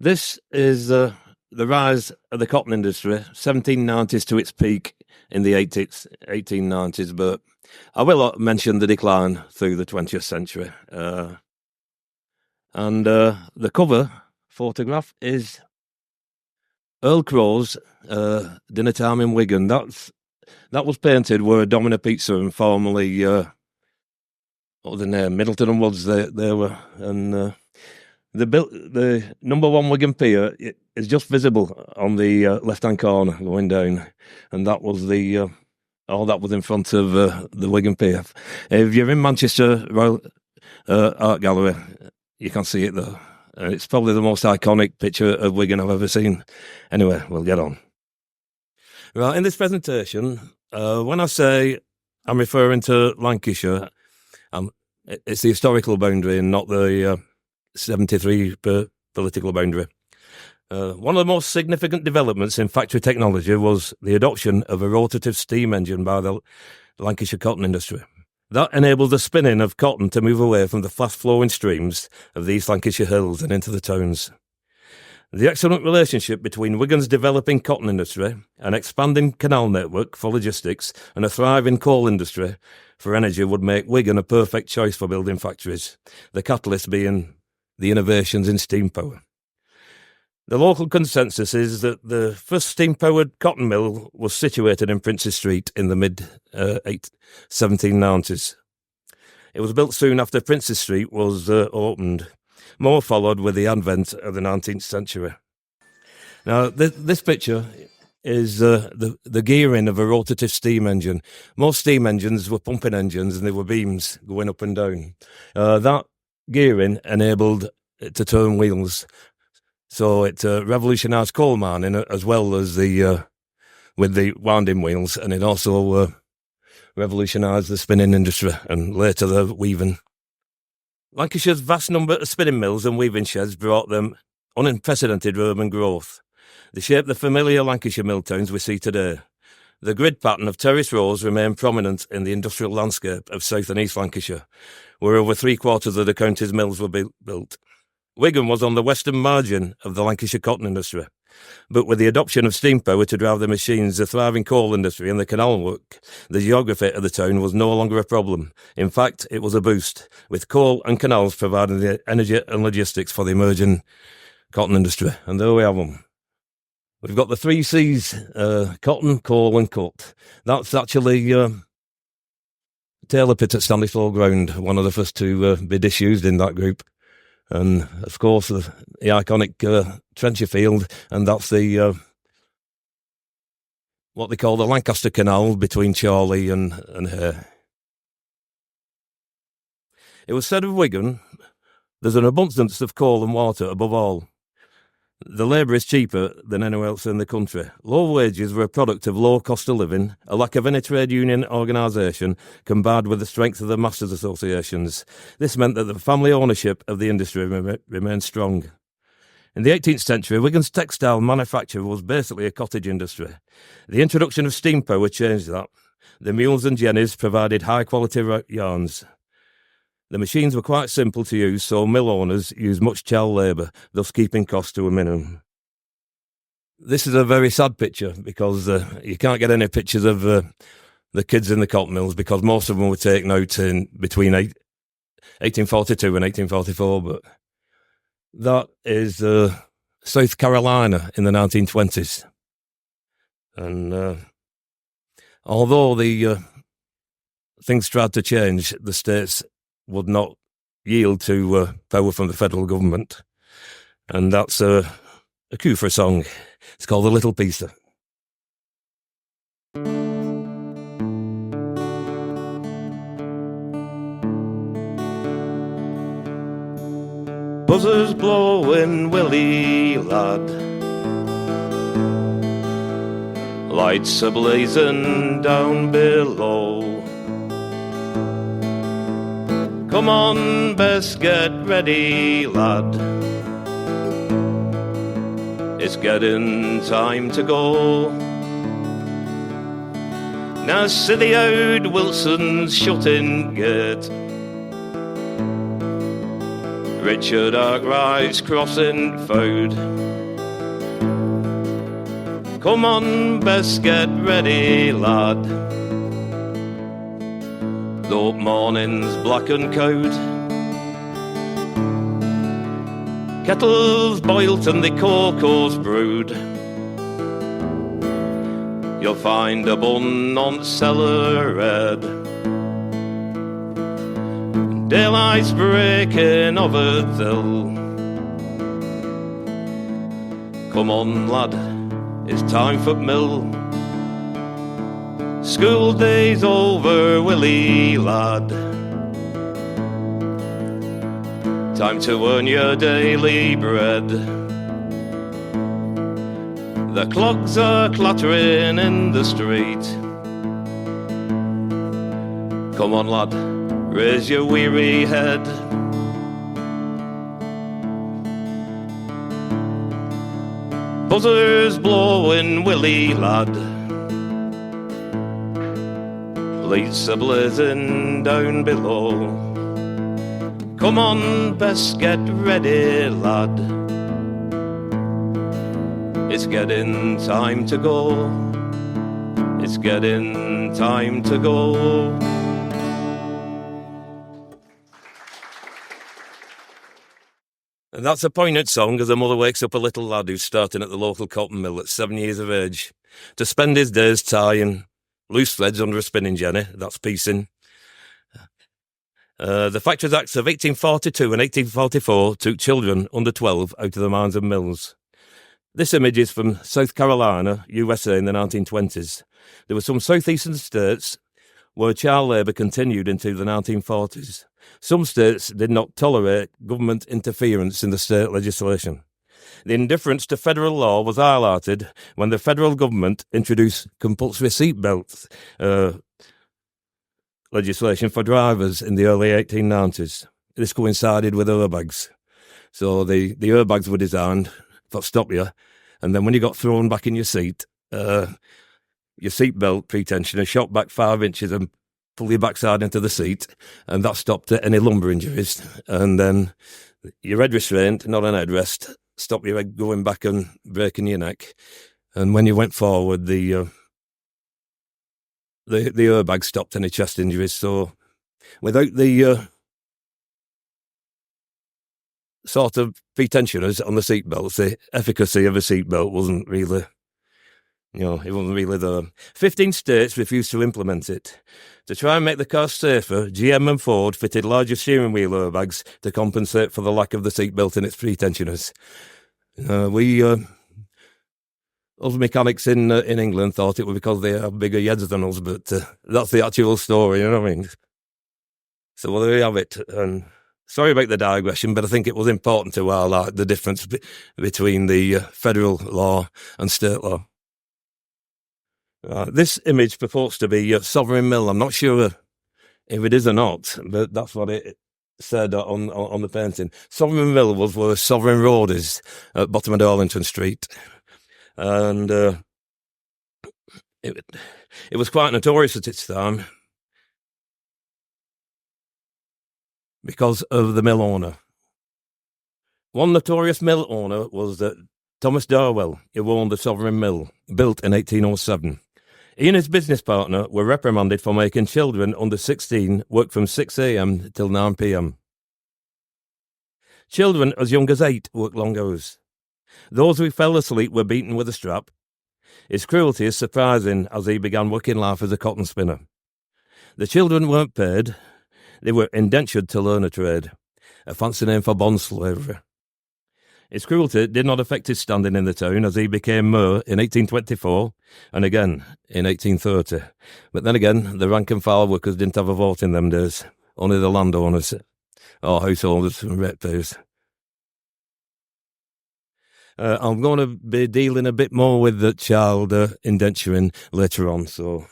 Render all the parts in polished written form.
This is the rise of the cotton industry, 1790's to its peak in the 1890's, but I will mention the decline through the 20th century. And the cover photograph is Earl Crow's Dinner Time in Wigan. That was painted where Domino Pizza and formerly, what was the name, Middleton and Woods, they were, and the number one Wigan pier is just visible on the left-hand corner going down, and that was that was in front of the Wigan pier. If you're in Manchester Royal Art Gallery, you can see it there. It's probably the most iconic picture of Wigan I've ever seen. Anyway, we'll get on. Right, in this presentation, when I say I'm referring to Lancashire, it's the historical boundary and not the 73 political boundary. One of the most significant developments in factory technology was the adoption of a rotative steam engine by the Lancashire cotton industry. That enabled the spinning of cotton to move away from the fast-flowing streams of the East Lancashire hills and into the towns. The excellent relationship between Wigan's developing cotton industry, an expanding canal network for logistics, and a thriving coal industry for energy would make Wigan a perfect choice for building factories, the catalyst being the innovations in steam power. The local consensus is that the first steam-powered cotton mill was situated in Princes Street in the mid-1790s. It was built soon after Princes Street was opened. More followed with the advent of the 19th century. Now, this picture is the gearing of a rotative steam engine. Most steam engines were pumping engines and there were beams going up and down. That gearing enabled it to turn wheels. So it revolutionised coal mining as well as with the winding wheels, and it also revolutionised the spinning industry and later the weaving. Lancashire's vast number of spinning mills and weaving sheds brought them unprecedented urban growth. They shaped the familiar Lancashire mill towns we see today. The grid pattern of terrace rows remained prominent in the industrial landscape of South and East Lancashire, where over 3/4 of the county's mills were built. Wigan was on the western margin of the Lancashire cotton industry, but with the adoption of steam power to drive the machines, the thriving coal industry and the canal work, the geography of the town was no longer a problem. In fact, it was a boost, with coal and canals providing the energy and logistics for the emerging cotton industry. And there we have them. We've got the 3 C's, cotton, coal and cut. That's actually Taylor Pit at Stanley Floor Ground, one of the first to be disused in that group. And, of course, the iconic Trencher Field, and that's the what they call the Lancaster Canal between Chorley and Hay. It was said of Wigan, there's an abundance of coal and water above all. The labour is cheaper than anywhere else in the country. Low wages were a product of low cost of living, a lack of any trade union organisation, combined with the strength of the masters' associations. This meant that the family ownership of the industry remained strong. In the 18th century, Wigan's textile manufacture was basically a cottage industry. The introduction of steam power changed that. The mules and jennies provided high-quality yarns. The machines were quite simple to use, so mill owners used much child labour, thus keeping costs to a minimum. This is a very sad picture because you can't get any pictures of the kids in the cotton mills because most of them were taken out in between 1842 and 1844, but that is South Carolina in the 1920s. And although the things tried to change, the states would not yield to power from the federal government. And that's a cue for a song. It's called The Little Pizza. Buzzers blowing, Willie lad, lights are blazing down below. Come on, best get ready, lad. It's getting time to go. Now see the old Wilson's shut-in gate. Richard Arkwright's crossing food. Come on, best get ready, lad. Though morning's black and cold, kettles boiled and the cocoa's brewed. You'll find a bun on cellar red. Daylight's breaking over the hill. Come on, lad, it's time for mill. School day's over, Willie lad. Time to earn your daily bread. The clogs are clattering in the street. Come on, lad, raise your weary head. Buzzers blowing, Willie lad. Lights are blazing down below. Come on, best get ready, lad. It's getting time to go. It's getting time to go. And that's a poignant song as a mother wakes up a little lad who's starting at the local cotton mill at 7 years of age to spend his days tying loose threads under a spinning jenny. That's piecing. The Factories Acts of 1842 and 1844 took children under 12 out of the mines and mills. This image is from South Carolina, USA in the 1920s. There were some southeastern states where child labour continued into the 1940s. Some states did not tolerate government interference in the state legislation. The indifference to federal law was highlighted when the federal government introduced compulsory seatbelt legislation for drivers in the early 1890s. This coincided with airbags. So the airbags were designed for stop you, and then when you got thrown back in your seat, your seatbelt pretensioner shot back 5 inches and pull your backside into the seat, and that stopped any lumbar injuries. And then your head restraint, not an headrest, stopped your head going back and breaking your neck. And when you went forward, the airbag stopped any chest injuries. So without the sort of pretensioners on the seatbelts, the efficacy of a seatbelt wasn't really, it wasn't really there. 15 states refused to implement it. To try and make the car safer, GM and Ford fitted larger steering wheel airbags to compensate for the lack of the seatbelt in its pretensioners. Us mechanics in England thought it was because they have bigger heads than us, but that's the actual story, you know what I mean? So there you have it. And sorry about the digression, but I think it was important to highlight the difference between the federal law and state law. This image purports to be Sovereign Mill. I'm not sure if it is or not, but that's what it said on the painting. Sovereign Mill was where Sovereign Road is at bottom of Darlington Street. And it was quite notorious at its time because of the mill owner. One notorious mill owner was Thomas Darwell, who owned the Sovereign Mill, built in 1807. He and his business partner were reprimanded for making children under 16 work from 6 a.m. till 9 p.m. Children as young as 8 worked long hours. Those who fell asleep were beaten with a strap. His cruelty is surprising as he began working life as a cotton spinner. The children weren't paid. They were indentured to learn a trade, a fancy name for bond slavery. His cruelty did not affect his standing in the town as he became mayor in 1824 and again in 1830. But then again, the rank and file workers didn't have a vote in them days, only the landowners or householders and ratepayers. I'm going to be dealing a bit more with the child indenturing later on, so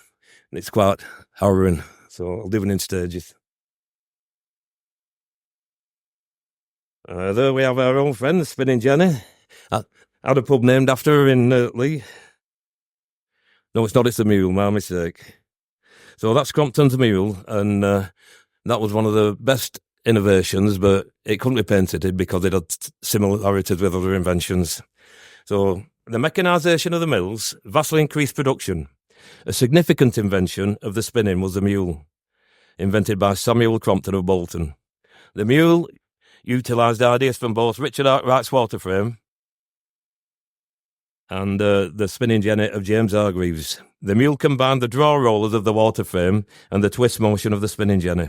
it's quite harrowing, so I'll do it in stages. There we have our own friend, the Spinning Jenny. I had a pub named after her in Lee. No, it's not, it's the Mule, my mistake. So that's Crompton's Mule, and that was one of the best innovations, but it couldn't be patented because it had similarities with other inventions. So the mechanisation of the mills vastly increased production. A significant invention of the spinning was the mule, invented by Samuel Crompton of Bolton. The mule utilised ideas from both Richard Arkwright's water frame and the spinning jenny of James Hargreaves. The mule combined the draw rollers of the water frame and the twist motion of the spinning jenny.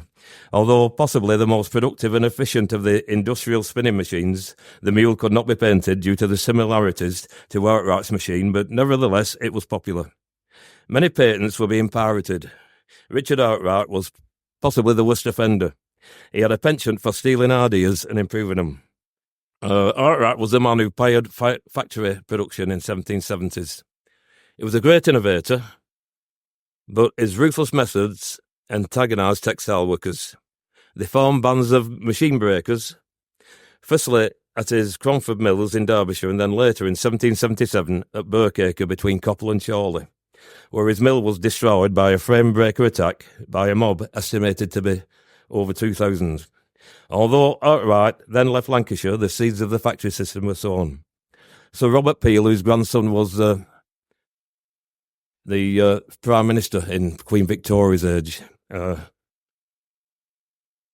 Although possibly the most productive and efficient of the industrial spinning machines, the mule could not be painted due to the similarities to Arkwright's machine, but nevertheless it was popular. Many patents were being pirated. Richard Arkwright was possibly the worst offender. He had a penchant for stealing ideas and improving them. Arkwright was the man who pioneered factory production in 1770s. He was a great innovator, but his ruthless methods antagonised textile workers. They formed bands of machine breakers, firstly at his Cromford Mills in Derbyshire and then later in 1777 at Burkacre between Coppell and Chorley, where his mill was destroyed by a frame breaker attack by a mob estimated to be over 2,000. Although Arkwright then left Lancashire, the seeds of the factory system were sown. Sir Robert Peel, whose grandson was the Prime Minister in Queen Victoria's age,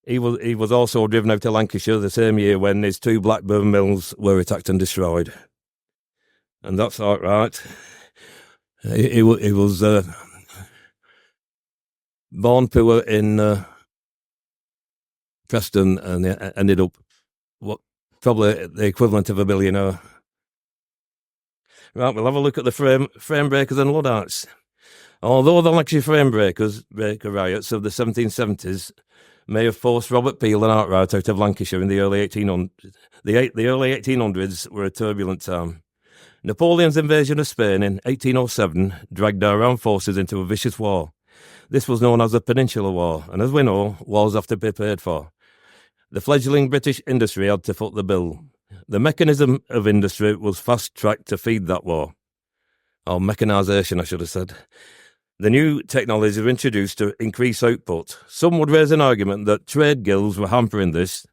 he was also driven out to Lancashire the same year when his 2 Blackburn mills were attacked and destroyed. And that's Arkwright. He was born poor in Preston and ended up probably the equivalent of a billionaire. Right, we'll have a look at the frame breakers and Luddites. Although the Lancashire frame breaker riots of the 1770s may have forced Robert Peel and Arkwright out of Lancashire in the early 1800s, the early 1800s were a turbulent time. Napoleon's invasion of Spain in 1807 dragged our armed forces into a vicious war. This was known as the Peninsular War, and as we know, wars have to be paid for. The fledgling British industry had to foot the bill. The mechanism of industry was fast-tracked to feed that war. Or mechanisation, I should have said. The new technologies were introduced to increase output. Some would raise an argument that trade guilds were hampering this,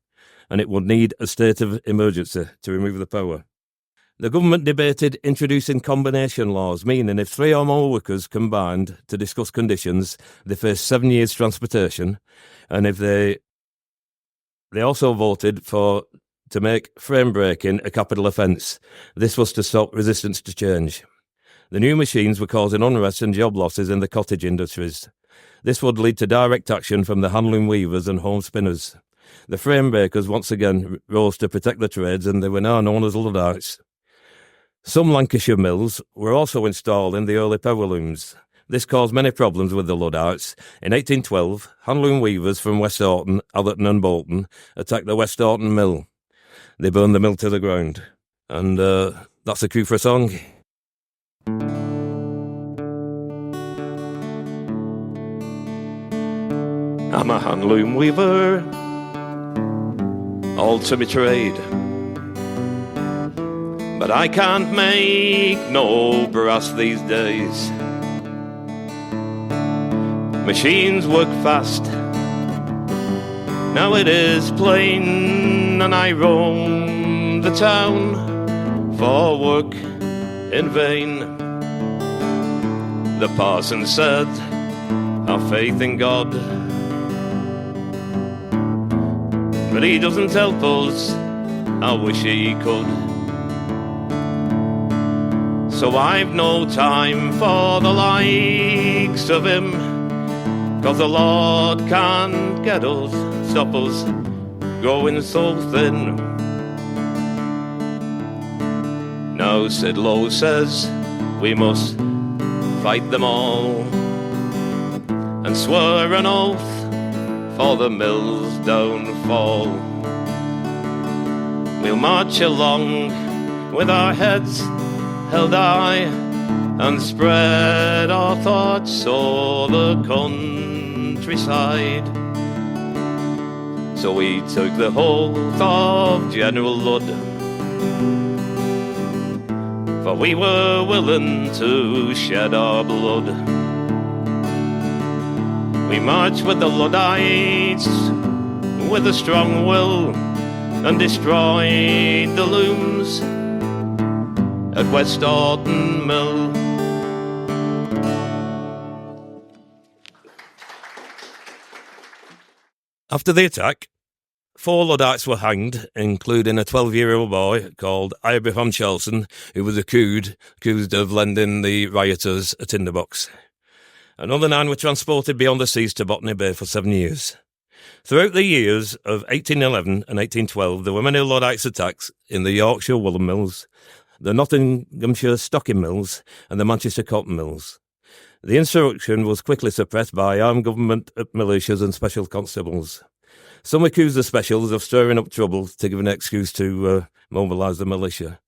and it would need a state of emergency to remove the power. The government debated introducing combination laws, meaning if 3 or more workers combined to discuss conditions, they faced 7 years transportation, and if they also voted to make frame breaking a capital offence. This was to stop resistance to change. The new machines were causing unrest and job losses in the cottage industries. This would lead to direct action from the handloom weavers and home spinners. The frame breakers once again rose to protect the trades, and they were now known as Luddites. Some Lancashire mills were also installed in the early power looms. This caused many problems with the Luddites. In 1812, handloom weavers from West Orton, Atherton and Bolton attacked the West Orton mill. They burned the mill to the ground. And that's the cue for a song. I'm a handloom weaver, all to me trade, but I can't make no brass these days. Machines work fast, now it is plain, and I roam the town for work in vain. The parson said, have faith in God, but he doesn't help us, I wish he could. So I've no time for the likes of him, 'cause the Lord can't get us, stop us growing so thin. Now Sid Lowe says we must fight them all, and swear an oath for the mill's downfall. We'll march along with our heads held high and spread our thoughts o'er the countryside. So we took the oath of General Ludd, for we were willing to shed our blood. We marched with the Luddites with a strong will and destroyed the looms at West Orton Mill. After the attack, 4 Luddites were hanged, including a 12-year-old boy called Abraham Chelson, who was accused of lending the rioters a tinderbox. Another 9 were transported beyond the seas to Botany Bay for 7 years. Throughout the years of 1811 and 1812, there were many Luddites attacks in the Yorkshire woolen mills, the Nottinghamshire stocking mills, and the Manchester cotton mills. The insurrection was quickly suppressed by armed government militias and special constables. Some accused the specials of stirring up trouble to give an excuse to mobilise the militia.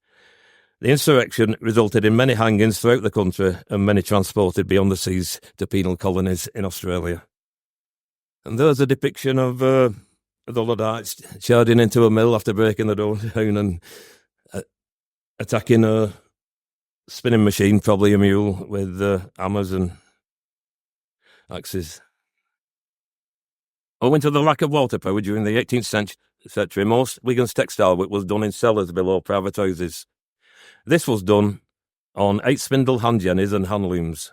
The insurrection resulted in many hangings throughout the country and many transported beyond the seas to penal colonies in Australia. And there's a depiction of the Luddites charging into a mill after breaking the door down and attacking a spinning machine, probably a mule, with hammers and axes. Owing to the lack of water power during the 18th century, most Wigan's textile work was done in cellars below private houses. This was done on 8-spindle hand jennies and hand looms.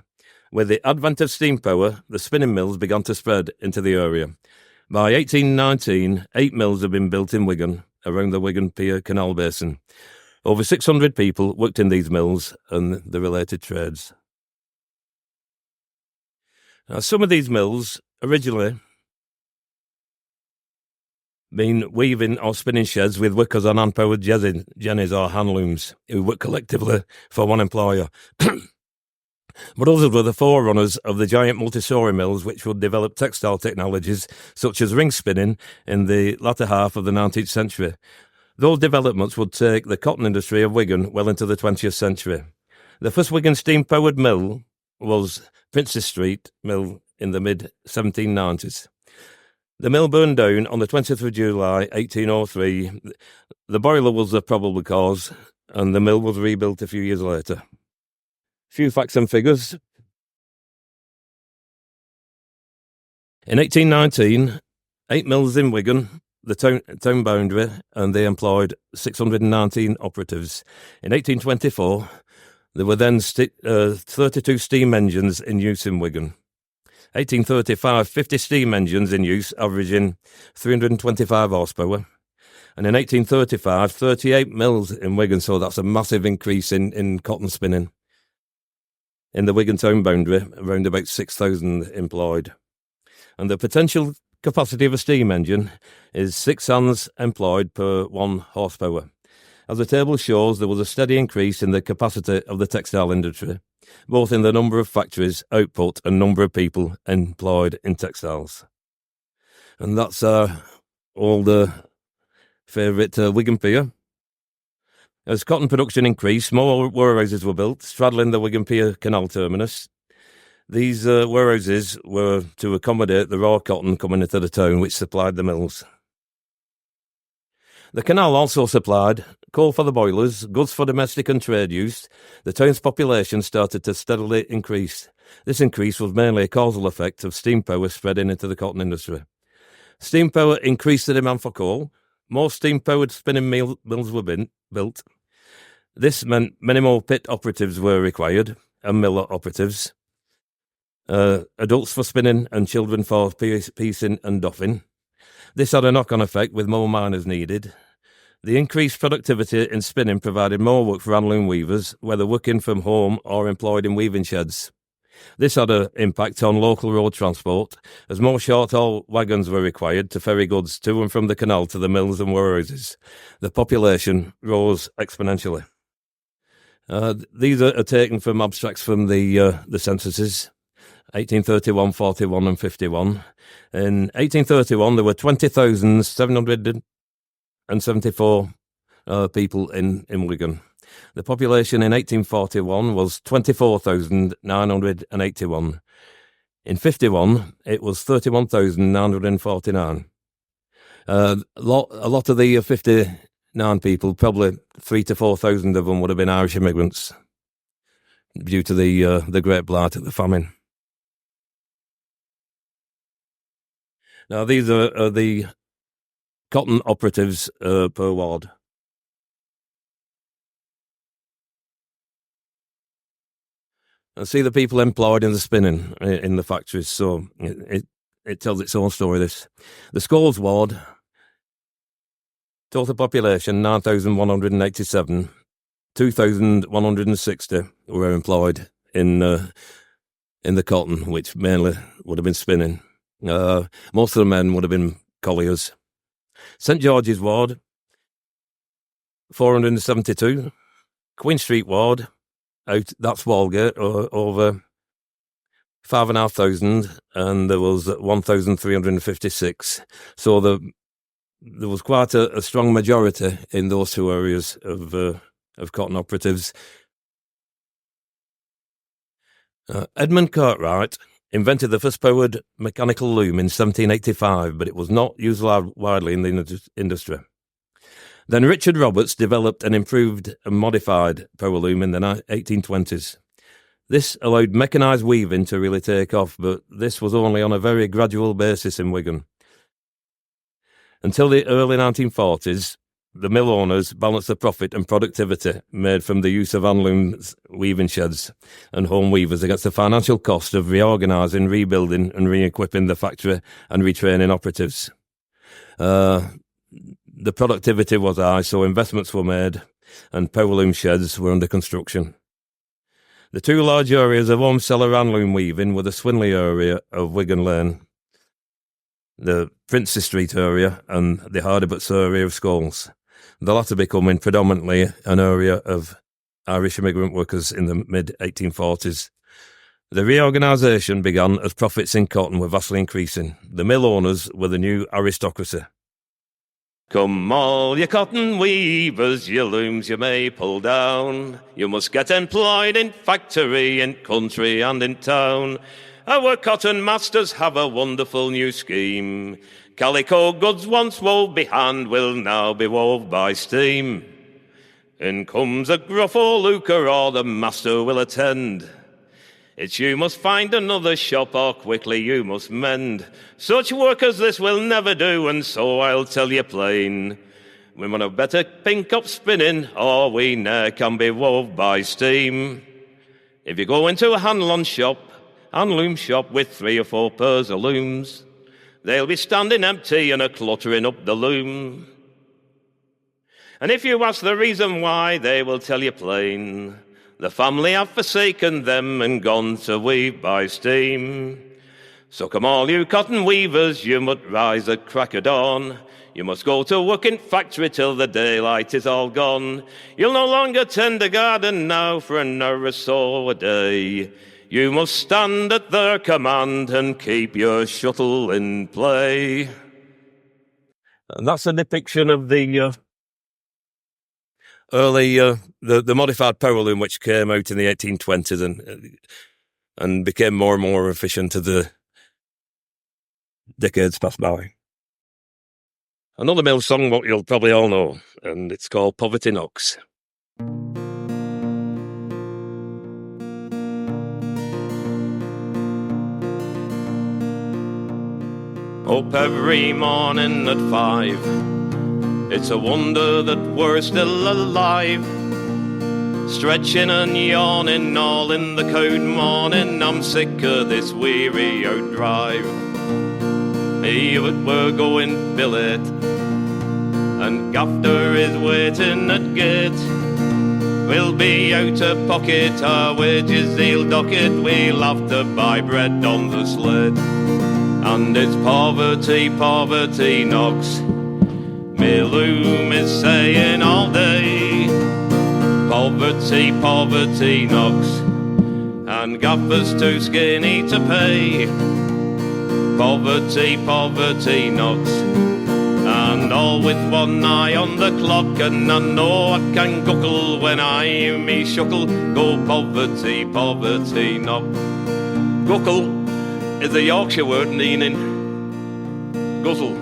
With the advent of steam power, the spinning mills began to spread into the area. By 1819, 8 mills had been built in Wigan, around the Wigan Pier Canal Basin. Over 600 people worked in these mills and the related trades. Now, some of these mills originally been weaving or spinning sheds with workers on hand-powered jennies or hand looms who worked collectively for one employer. But others were the forerunners of the giant multi-story mills which would develop textile technologies such as ring spinning in the latter half of the 19th century. Those developments would take the cotton industry of Wigan well into the 20th century. The first Wigan steam-powered mill was Princes Street Mill in the mid-1790s. The mill burned down on the 20th of July, 1803. The boiler was the probable cause, and the mill was rebuilt a few years later. Few facts and figures. In 1819, 8 mills in Wigan, the town boundary, and they employed 619 operatives. In 1824, there were then 32 steam engines in use in Wigan. 1835, 50 steam engines in use, averaging 325 horsepower. And in 1835, 38 mills in Wigan, so that's a massive increase in cotton spinning. In the Wigan town boundary, around about 6,000 employed. And the potential capacity of a steam engine is 6 hands employed per 1 horsepower. As the table shows, there was a steady increase in the capacity of the textile industry, both in the number of factories, output, and number of people employed in textiles. And that's our old favourite Wigan Pier. As cotton production increased, more warehouses were built, straddling the Wigan Pier Canal terminus. These warehouses were to accommodate the raw cotton coming into the town, which supplied the mills. The canal also supplied coal for the boilers, goods for domestic and trade use. The town's population started to steadily increase. This increase was mainly a causal effect of steam power spreading into the cotton industry. Steam power increased the demand for coal. More steam-powered spinning mills were built. This meant many more pit operatives were required, and mill operatives. Adults for spinning and children for piecing and doffing. This had a knock-on effect with more miners needed. The increased productivity in spinning provided more work for handloom weavers, whether working from home or employed in weaving sheds. This had an impact on local road transport, as more short-haul wagons were required to ferry goods to and from the canal to the mills and warehouses. The population rose exponentially. These are taken from abstracts from the censuses, 1831, 41 and 51. In 1831, there were 20,774 people in Wigan. The population in 1841 was 24,981. In 51, it was 31,949. A lot of the 59 people, probably 3,000 to 4,000 of them would have been Irish immigrants due to the Great Blight at the Famine. Now, these are the cotton operatives per ward. And see the people employed in the spinning in the factories. So it tells its own story, this. The Scholes ward, total population 9,187, 2,160 were employed in the cotton, which mainly would have been spinning. Most of the men would have been colliers. St George's ward, 472. Queen Street ward, that's Walgate, over 5,500, and there was 1,356. So there was quite a strong majority in those two areas of cotton operatives. Edmund Cartwright invented the first powered mechanical loom in 1785, but it was not used widely in the industry. Then Richard Roberts developed an improved and modified power loom in the 1820s. This allowed mechanised weaving to really take off, but this was only on a very gradual basis in Wigan. Until the early 1940s, the mill owners balanced the profit and productivity made from the use of handlooms, weaving sheds and home weavers against the financial cost of reorganising, rebuilding and re-equipping the factory and retraining operatives. The productivity was high, so investments were made and power loom sheds were under construction. The two large areas of home seller handloom weaving were the Swinley area of Wigan Lane, the Princes Street area and the Hardibutts area of Scholes, the latter becoming predominantly an area of Irish immigrant workers in the mid-1840s. The reorganisation began as profits in cotton were vastly increasing. The mill owners were the new aristocracy. Come all you cotton weavers, your looms you may pull down. You must get employed in factory, in country and in town. Our cotton masters have a wonderful new scheme. Calico goods once wove by hand will now be wove by steam. In comes a gruff old lucre or the master will attend. It's you must find another shop or quickly you must mend. Such work as this will never do, and so I'll tell you plain. We mun have better pink up spinning, or we ne'er can be wove by steam. If you go into a handloom shop with 3 or 4 pairs of looms, they'll be standing empty and a-cluttering up the loom. And if you ask the reason why, they will tell you plain. The family have forsaken them and gone to weave by steam. So come all you cotton weavers, you must rise at crack of dawn. You must go to work in factory till the daylight is all gone. You'll no longer tend a garden now for an hour or so a day. You must stand at their command and keep your shuttle in play. And that's a depiction of the early, the modified power loom, which came out in the 1820s and became more and more efficient as the decades passed by. Another mill song, what you'll probably all know, and it's called Poverty Knocks. Up every morning at 5. It's a wonder that we're still alive. Stretching and yawning all in the cold morning. I'm sick of this weary out drive. Me, but we're going billet, and Gafter is waiting at gate. We'll be out of pocket, our wages he'll dock it. We'll have to buy bread on the sled. And it's poverty, poverty knocks. Me loom is saying all day, poverty, poverty knocks, and Gaffer's too skinny to pay. Poverty, poverty knocks, and all with one eye on the clock, and I know I can guckle when I me shuckle. Go poverty, poverty knock. Guckle is a Yorkshire word meaning guzzle.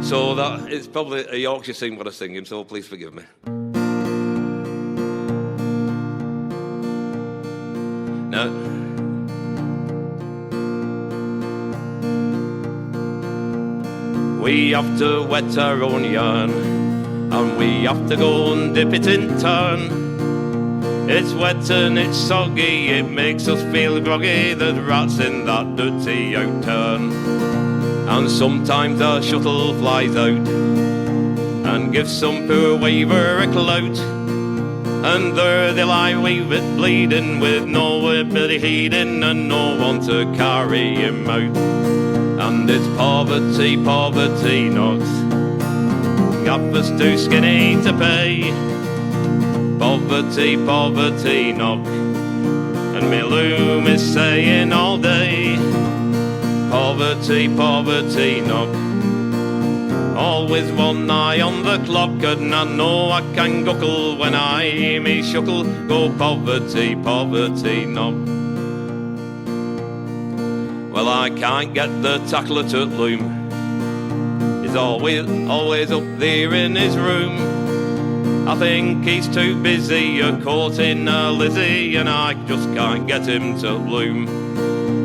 So that it's probably a Yorkshire sing what I'm singing, so please forgive me. Now, We have to wet our own yarn, and we have to go and dip it in turn. It's wet and it's soggy, it makes us feel groggy. There's rats in that dirty outturn. And sometimes our shuttle flies out and gives some poor waver a clout. And there they lie, weave it bleeding, with nobody heeding and no one to carry him out. And it's poverty, poverty knocks, gaffers too skinny to pay. Poverty, poverty knock, and me loom is saying all day. Poverty, poverty knock, always one eye on the clock, and I know I can guckle when I me shuckle. Go poverty, poverty knock. Well, I can't get the tackler to loom, he's always up there in his room. I think he's too busy courting a Lizzie, and I just can't get him to loom.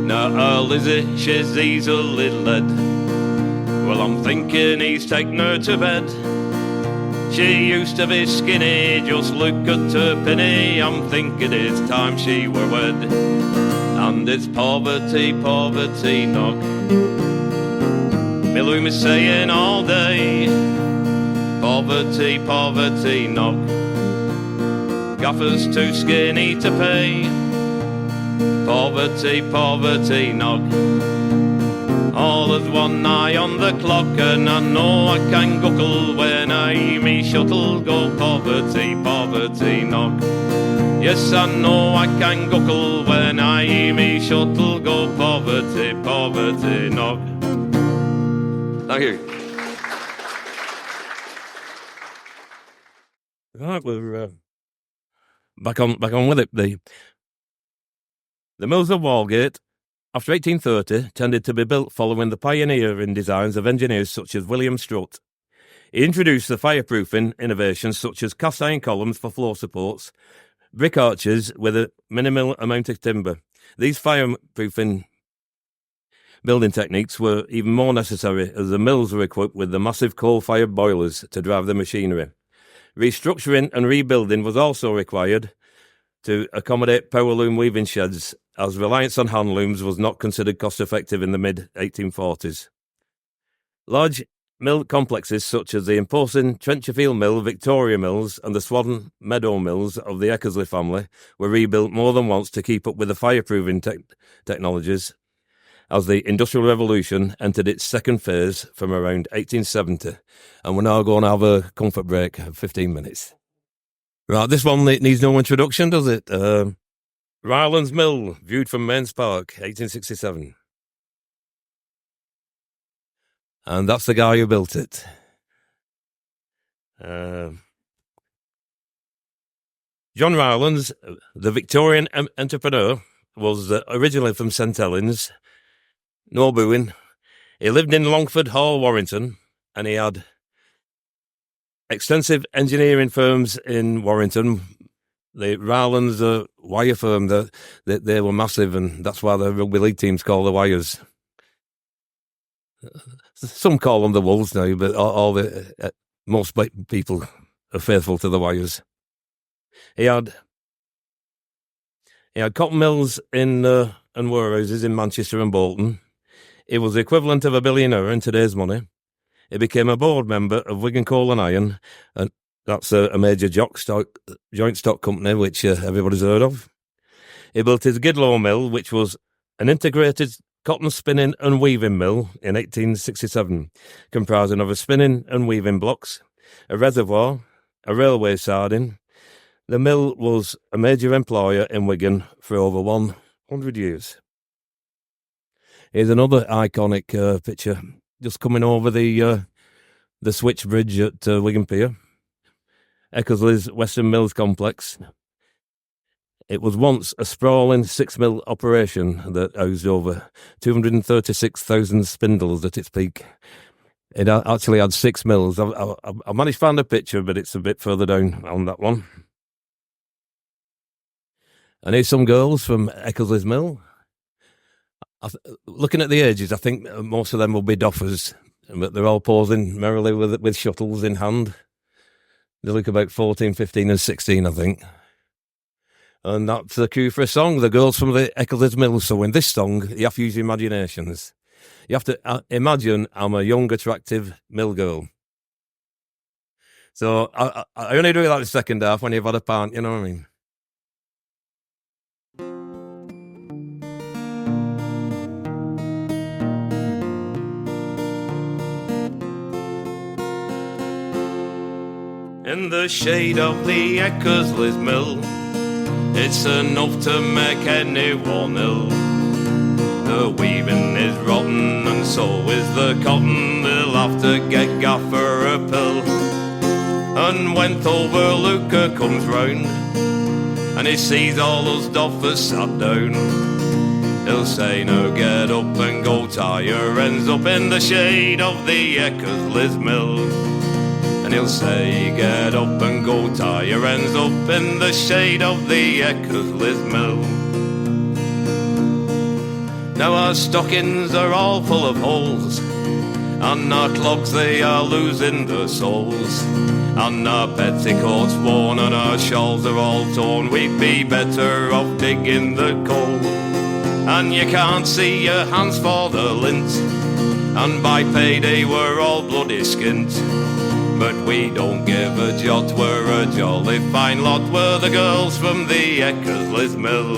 Now Lizzie, she's easily led. Well, I'm thinking he's taken her to bed. She used to be skinny, just look at her penny. I'm thinking it's time she were wed. And it's poverty, poverty knock, me loom is saying all day. Poverty, poverty knock, gaffers too skinny to pay. Poverty, poverty knock, all as one eye on the clock, and I know I can guckle when I me shuttle. Go poverty, poverty knock. Yes, I know I can guckle when I me shuttle. Go poverty, poverty knock. Thank you. Right, we're back on with it. The mills of Walgate, after 1830, tended to be built following the pioneering designs of engineers such as William Strutt. He introduced the fireproofing innovations such as cast iron columns for floor supports, brick arches with a minimal amount of timber. These fireproofing building techniques were even more necessary as the mills were equipped with the massive coal-fired boilers to drive the machinery. Restructuring and rebuilding was also required to accommodate power loom weaving sheds, as reliance on hand looms was not considered cost-effective in the mid-1840s. Large mill complexes such as the imposing Trencherfield Mill, Victoria Mills and the Swan Meadow Mills of the Eckersley family were rebuilt more than once to keep up with the fireproofing technologies as the Industrial Revolution entered its second phase from around 1870. And we're now going to have a comfort break of 15 minutes. Right, this one needs no introduction, does it? Rylands Mill, viewed from Mains Park, 1867. And that's the guy who built it. John Rylands, the Victorian entrepreneur, was originally from St Helens, Norbuin. He lived in Longford Hall, Warrington, and he had extensive engineering firms in Warrington. The Rylands wire firm, they were massive, and that's why the rugby league teams call the Wires. Some call them the Wolves now, but most people are faithful to the Wires. He had cotton mills and warehouses in Manchester and Bolton. He was the equivalent of a billionaire in today's money. He became a board member of Wigan Coal and Iron, and that's a major joint stock company which everybody's heard of. He built his Gidlow Mill, which was an integrated cotton spinning and weaving mill in 1867, comprising of a spinning and weaving blocks, a reservoir, a railway siding. The mill was a major employer in Wigan for over 100 years. Here's another iconic picture, just coming over the switch bridge at Wigan Pier, Eckersley's Western Mills Complex. It was once a sprawling 6-mill operation that housed over 236,000 spindles at its peak. It actually had 6 mills. I managed to find a picture, but it's a bit further down on that one. And here's some girls from Eckersley's Mill. Looking at the ages, I think most of them will be doffers. but they're all posing merrily with shuttles in hand. They look about 14, 15 and 16, I think. And that's the cue for a song, The Girls from the Eccles Mill. So in this song, you have to use your imaginations. You have to imagine I'm a young, attractive mill girl. So I only do that the second half when you've had a pint, you know what I mean? In the shade of the Eccles Mill, it's enough to make anyone ill. The weaving is rotten and so is the cotton. They'll have to get Gaffer a pill. And when Overlooker comes round and he sees all us doffers sat down, he'll say, "Now get up and go tie your ends up in the shade of the Eccles Mill." And he'll say, "Get up and go tie your ends up in the shade of the Eccles Mill." Now our stockings are all full of holes, and our clogs they are losing their souls, and our petticoats worn and our shawls are all torn. We'd be better off digging the coal. And you can't see your hands for the lint, and by payday we're all bloody skint. But we don't give a jot, we're a jolly fine lot. We're the girls from the Eccles Mill.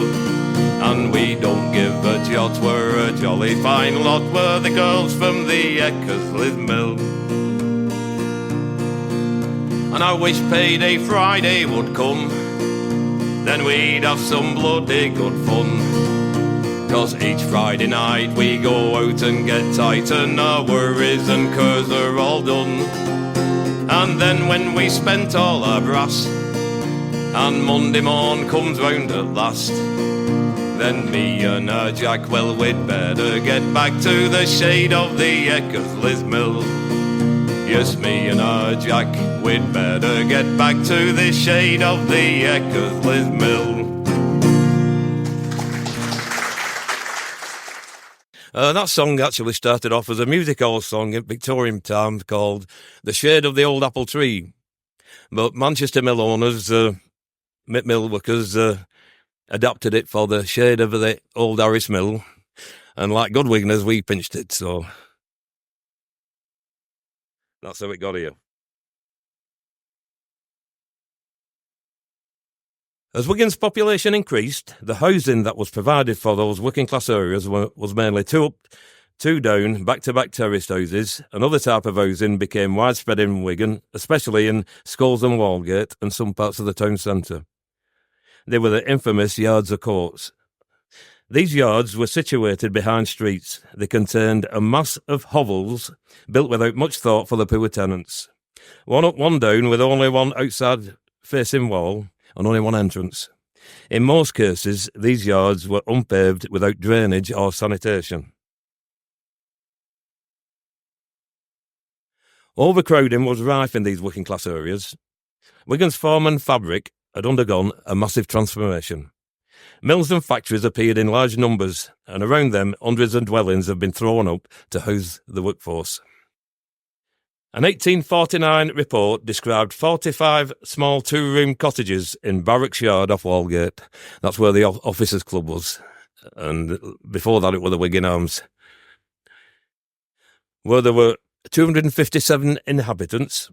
And we don't give a jot, we're a jolly fine lot. We're the girls from the Eccles Mill. And I wish payday Friday would come, then we'd have some bloody good fun. 'Cause each Friday night we go out and get tight, and our worries and curs are all done. And then when we spent all our brass, and Monday morn comes round at last, then me and her Jack, well, we'd better get back to the shade of the Eccles Mill. Yes, me and her Jack, we'd better get back to the shade of the Eccles Mill. That song actually started off as a music hall song in Victorian times called The Shade of the Old Apple Tree. But Manchester mill owners, mill workers, adapted it for the shade of the old Harris Mill. And like good Wiganers, we pinched it, so that's how it got here. As Wigan's population increased, the housing that was provided for those working class areas was mainly two up, two down, back-to-back terraced houses. Another type of housing became widespread in Wigan, especially in Scholes and Walgate and some parts of the town centre. They were the infamous yards or courts. These yards were situated behind streets. They contained a mass of hovels built without much thought for the poor tenants. One up, one down, with only one outside-facing wall and only one entrance. In most cases, these yards were unpaved without drainage or sanitation. Overcrowding was rife in these working class areas. Wigan's form and fabric had undergone a massive transformation. Mills and factories appeared in large numbers, and around them hundreds of dwellings have been thrown up to house the workforce. An 1849 report described 45 small two-room cottages in Barracks Yard off Walgate. That's where the Officers' Club was. And before that, it were the Wigan Arms. Where there were 257 inhabitants,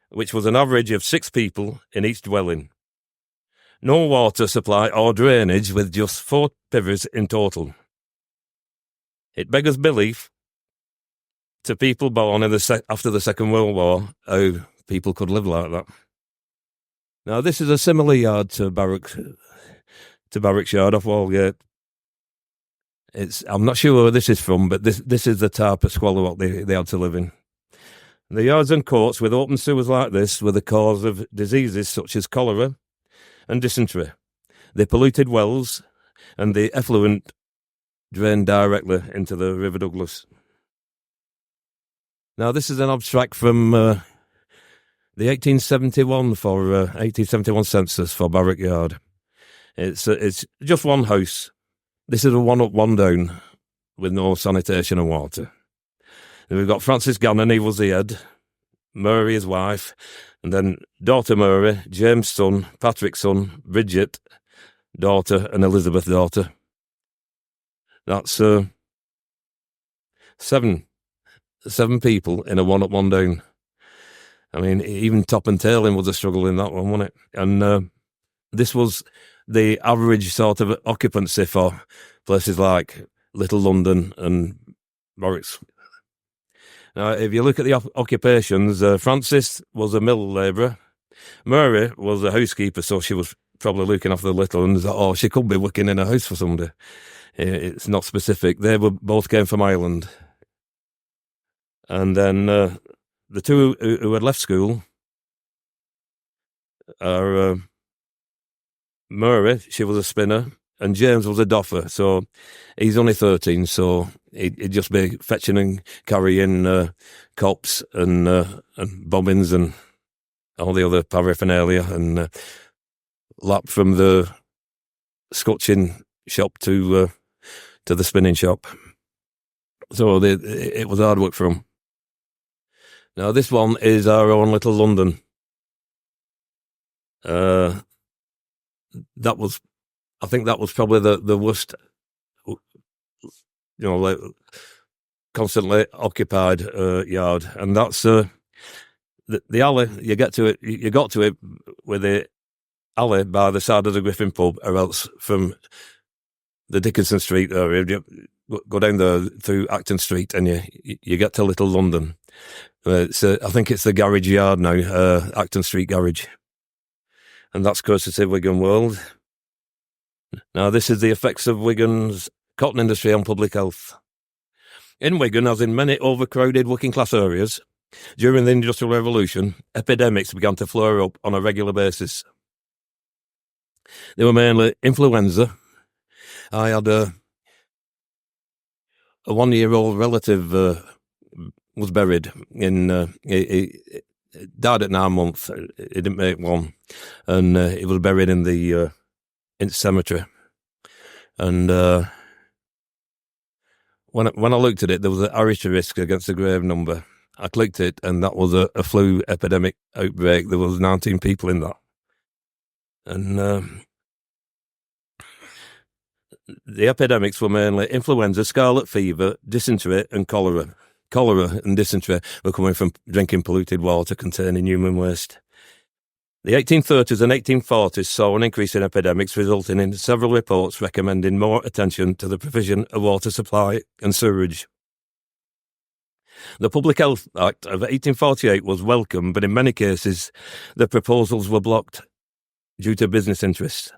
which was an average of 6 people in each dwelling. No water supply or drainage, with just 4 pivots in total. It beggars belief to people born in after the Second World War, how people could live like that. Now, this is a similar yard to Barracks Yard off Walgate. I'm not sure where this is from, but this is the type of squalor what they had to live in. The yards and courts with open sewers like this were the cause of diseases such as cholera and dysentery. They polluted wells, and the effluent drained directly into the River Douglas. Now, this is an abstract from the 1871 census for Barrack Yard. It's just one house. This is a one up, one down, with no sanitation and water. And we've got Francis Gannon, he was the head, Murray, his wife, and then daughter Murray, James' son, Patrick's son, Bridget, daughter, and Elizabeth, daughter. That's seven people in a one up, one down. I mean, even Toppin tailing was a struggle in that one, wasn't it? And this was the average sort of occupancy for places like Little London and Barracks. Now, if you look at the occupations, Frances was a mill labourer. Mary was a housekeeper, so she was probably looking after the little ones, or she could be working in a house for somebody. It's not specific. They both came from Ireland. And then the two who had left school are Murray, she was a spinner, and James was a doffer. So he's only 13, so he'd just be fetching and carrying cops and bobbins and all the other paraphernalia, and lap from the scotching shop to the spinning shop. So it was hard work for him. Now this one is our own Little London. I think that was probably the worst, like constantly occupied yard, and that's the alley. You got to it with the alley by the side of the Griffin pub, or else from the Dickinson Street area, you go down there through Acton Street, and you get to Little London. I think it's the Garage Yard now, Acton Street Garage, and that's courtesy of Wigan World. Now, this is the effects of Wigan's cotton industry on public health. In Wigan, as in many overcrowded working class areas, during the Industrial Revolution, epidemics began to flare up on a regular basis. They were mainly influenza. I had a 1-year-old relative was buried in. He died at 9 months. He didn't make one, and he was buried in the cemetery. And when I looked at it, there was an asterisk against the grave number. I clicked it, and that was a flu epidemic outbreak. There was 19 people in that, and the epidemics were mainly influenza, scarlet fever, dysentery, and cholera. Cholera and dysentery were coming from drinking polluted water containing human waste. The 1830s and 1840s saw an increase in epidemics, resulting in several reports recommending more attention to the provision of water supply and sewerage. The Public Health Act of 1848 was welcome, but in many cases the proposals were blocked due to business interests.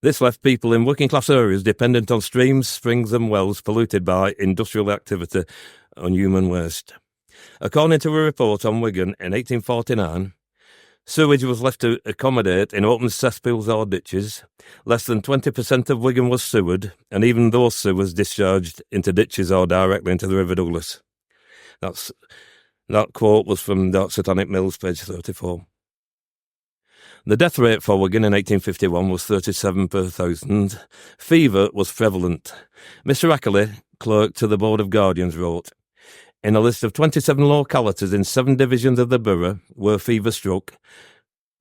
This left people in working class areas dependent on streams, springs and wells polluted by industrial activity and human waste. According to a report on Wigan in 1849, sewage was left to accommodate in open cesspools or ditches. Less than 20% of Wigan was sewered, and even those sewers discharged into ditches or directly into the River Douglas. That quote was from Dark Satanic Mills, page 34. The death rate for Wigan in 1851 was 37 per 1,000. Fever was prevalent. Mr. Ackley, clerk to the Board of Guardians, wrote, "In a list of 27 localities in 7 divisions of the borough where fever struck,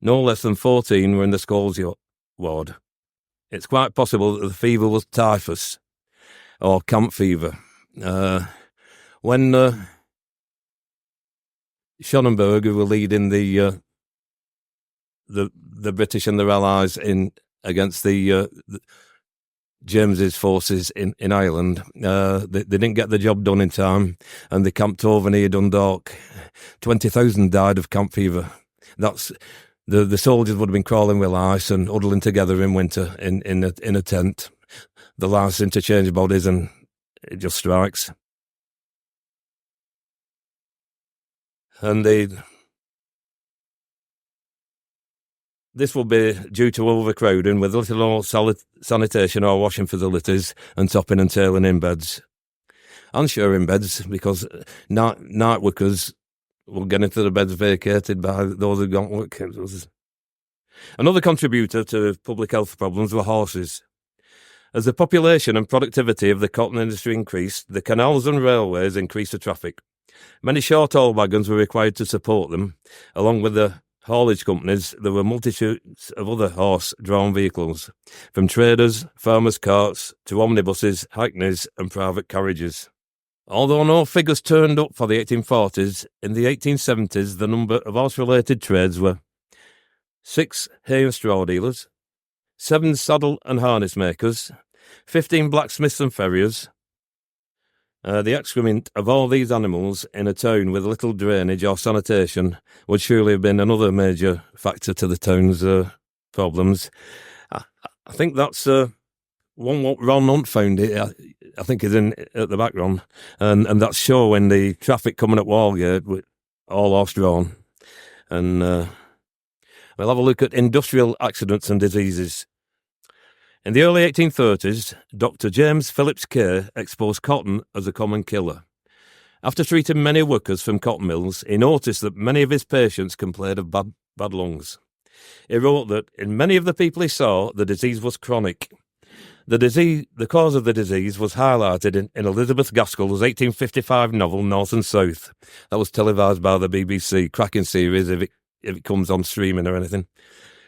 no less than 14 were in the Scholes ward. It's quite possible that the fever was typhus or camp fever." When Schonenberg, who were leading the British and their allies in against the James's forces in Ireland, they didn't get the job done in time, and they camped over near Dundalk. 20,000 died of camp fever. That's the soldiers would have been crawling with ice and huddling together in winter in a tent. The lice interchange bodies, and it just strikes. And this will be due to overcrowding, with little or sanitation or washing facilities, and topping and tailing in beds. And sharing beds, because night workers will get into the beds vacated by those who don't work. Another contributor to public health problems were horses. As the population and productivity of the cotton industry increased, the canals and railways increased the traffic. Many short-haul wagons were required to support them. Along with the haulage companies, there were multitudes of other horse-drawn vehicles, from traders, farmers' carts, to omnibuses, hackneys and private carriages. Although no figures turned up for the 1840s, in the 1870s the number of horse-related trades were 6 hay and straw dealers, 7 saddle and harness makers, 15 blacksmiths and farriers. The excrement of all these animals in a town with little drainage or sanitation would surely have been another major factor to the town's problems. I think that's one what Ron Hunt found. I think is in at the background, and that's showing the traffic coming up Walgate with all horse-drawn. And we'll have a look at industrial accidents and diseases. In the early 1830s, Dr. James Phillips Kay exposed cotton as a common killer. After treating many workers from cotton mills, he noticed that many of his patients complained of bad lungs. He wrote that in many of the people he saw, the disease was chronic. The cause of the disease was highlighted in Elizabeth Gaskell's 1855 novel North and South. That was televised by the BBC, cracking series if it comes on streaming or anything,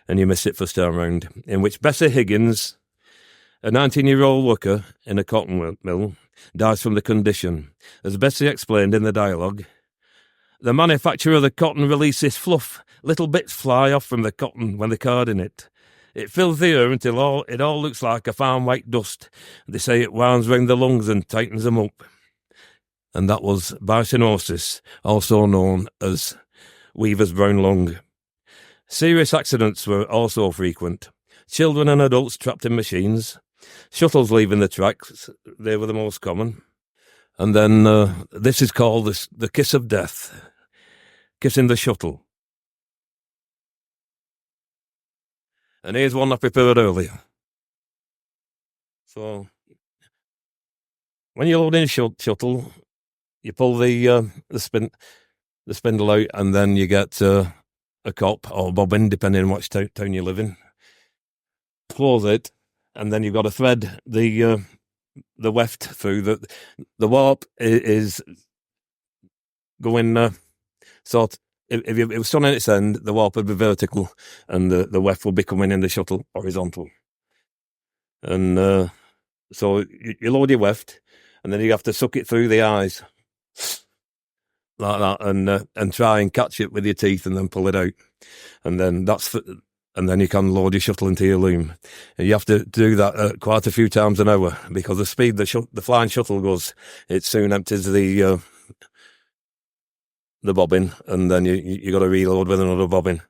and you miss it first time round, in which Bessie Higgins, a 19-year-old worker in a cotton mill, dies from the condition. As Bessie explained in the dialogue, the manufacturer of the cotton releases fluff. Little bits fly off from the cotton when they're carding it. It fills the air until it all looks like a fine white dust. They say it winds round the lungs and tightens them up. And that was bisonosis, also known as weaver's brown lung. Serious accidents were also frequent. Children and adults trapped in machines. Shuttles leaving the tracks, they were the most common. And then this is called the kiss of death, kissing the shuttle. And here's one I prepared earlier. So, when you're loading a shuttle, you pull the spindle out, and then you get a CoOp or bobbin, depending on which town you live in. Close it, and then you've got to thread the weft through. The warp is going sort. If it was on its end, the warp would be vertical, and the weft would be coming in the shuttle horizontal. And so you load your weft, and then you have to suck it through the eyes like that, and try and catch it with your teeth, and then pull it out, and then and then you can load your shuttle into your loom. And you have to do that quite a few times an hour, because the speed the flying shuttle goes, it soon empties the bobbin, and then you got to reload with another bobbin.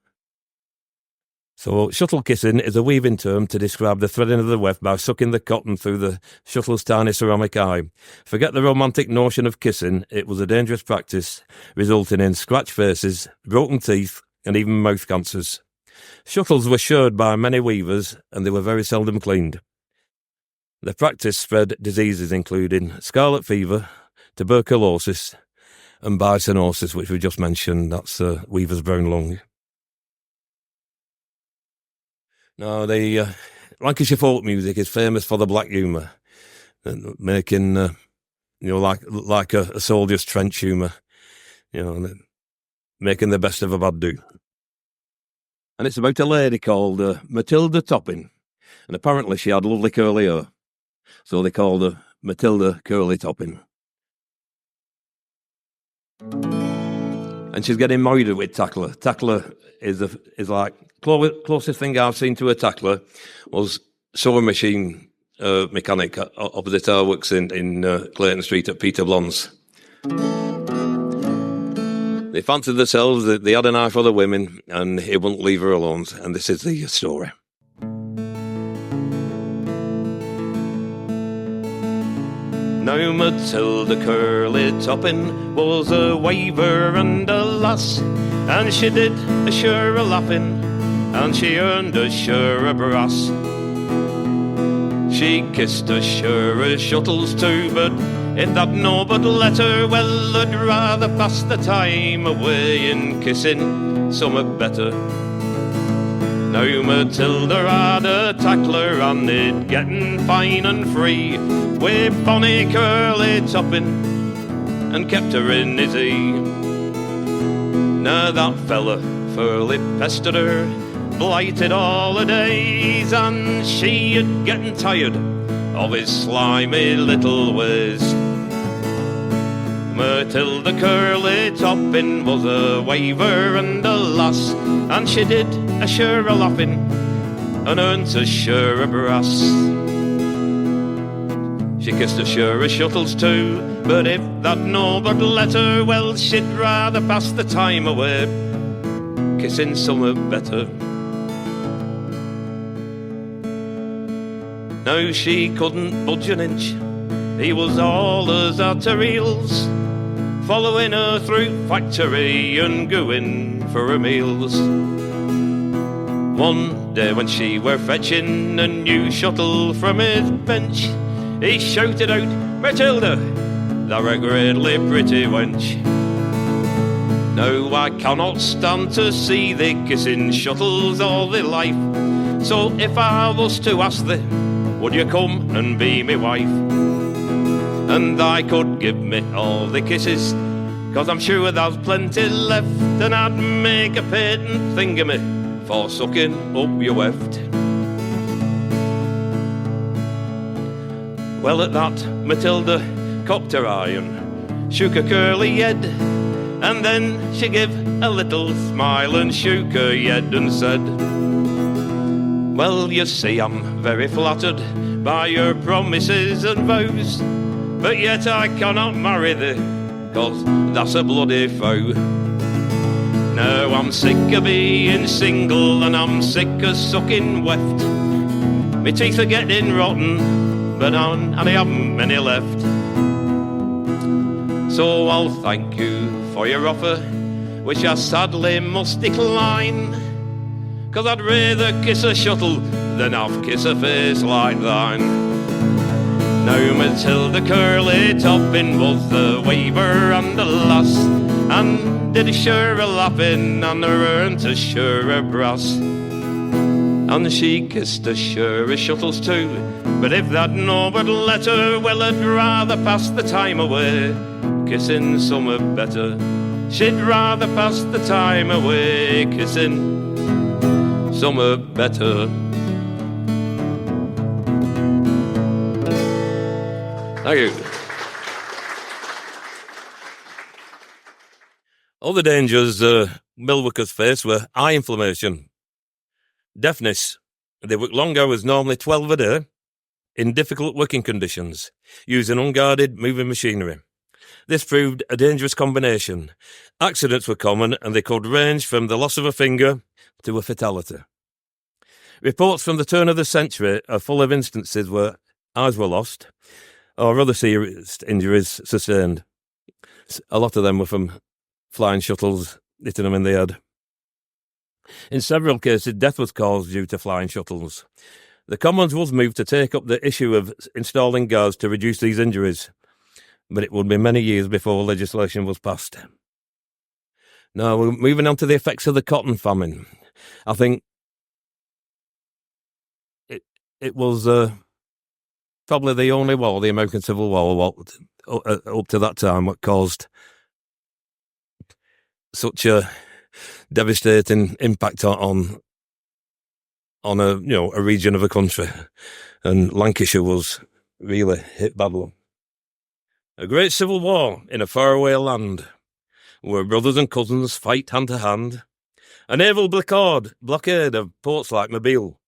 So shuttle kissing is a weaving term to describe the threading of the weft by sucking the cotton through the shuttle's tiny ceramic eye. Forget the romantic notion of kissing. It was a dangerous practice, resulting in scratched faces, broken teeth, and even mouth cancers. Shuttles were shared by many weavers, and they were very seldom cleaned. The practice spread diseases including scarlet fever, tuberculosis, and bisonosis, which we just mentioned. That's weaver's brown lung. Now, the Lancashire folk music is famous for the black humour, making like a soldier's trench humour, making the best of a bad do. And it's about a lady called Matilda Toppin, and apparently she had lovely curly hair, so they called her Matilda Curly Toppin. And she's getting married with Tackler. Tackler is like closest thing I've seen to a tackler was sewing machine mechanic opposite our works in Clayton Street at Peter Blonde's. They fancied themselves, they had an eye for the women, and he wouldn't leave her alone. And this is the story. Now Matilda Curly Toppin was a weaver and a lass, and she did a sure a laughing, and she earned a sure a brass. She kissed a sure a shuttles too, but it that no but let her well, I'd rather pass the time away in kissing summat better. Now Matilda had a tackler and it getting fine and free, with bonny curly Toppin and kept her in his ear. Now that fella fairly pestered her, blighted all her days, and she had getting tired of his slimy little ways. Matilda Curly Toppin was a waver and a lass, and she did a sure a laughing and earned a sure a brass. She kissed a sure a shuttles too, but if that no but let her, well, she'd rather pass the time away kissing somewhere better. Now she couldn't budge an inch, he was all as at her heels, following her through factory and going for her meals. One day when she were fetching a new shuttle from his bench, he shouted out, "Matilda, thou a greatly pretty wench. Now I cannot stand to see thee kissing shuttles all thy life, so if I was to ask thee, would you come and be me wife? And I could give me all the kisses, 'cause I'm sure there's plenty left, and I'd make a patent thing of me for sucking up your weft." Well, at that, Matilda cocked her eye and shook her curly head, and then she gave a little smile and shook her head and said, "Well, you see, I'm very flattered by your promises and vows, but yet I cannot marry thee, 'cause that's a bloody foe. Now I'm sick of being single, and I'm sick of sucking weft. Me teeth are getting rotten, but I haven't many left. So I'll thank you for your offer, which I sadly must decline, 'cause I'd rather kiss a shuttle than I've kiss a face like thine." Now Matilda Curly Toppin was the waver and the lass, and did a sure a lapping and earned a sure a brass. And she kissed a sure a shuttles too, but if that no but let her, well, I'd rather pass the time away kissing somewhere better. She'd rather pass the time away kissing somewhere better. Thank you. Other dangers mill workers faced were eye inflammation, deafness. They worked long hours, normally 12 a day, in difficult working conditions, using unguarded moving machinery. This proved a dangerous combination. Accidents were common, and they could range from the loss of a finger to a fatality. Reports from the turn of the century are full of instances where eyes were lost or other serious injuries sustained. A lot of them were from flying shuttles hitting them in the head. In several cases, death was caused due to flying shuttles. The Commons was moved to take up the issue of installing guards to reduce these injuries, but it would be many years before legislation was passed. Now, we're moving on to the effects of the cotton famine. I think it was probably the only war, the American Civil War, up to that time, what caused such a devastating impact on a region of a country, and Lancashire was really hit badly. A great civil war in a faraway land, where brothers and cousins fight hand to hand. A naval blockade of ports like Mobile,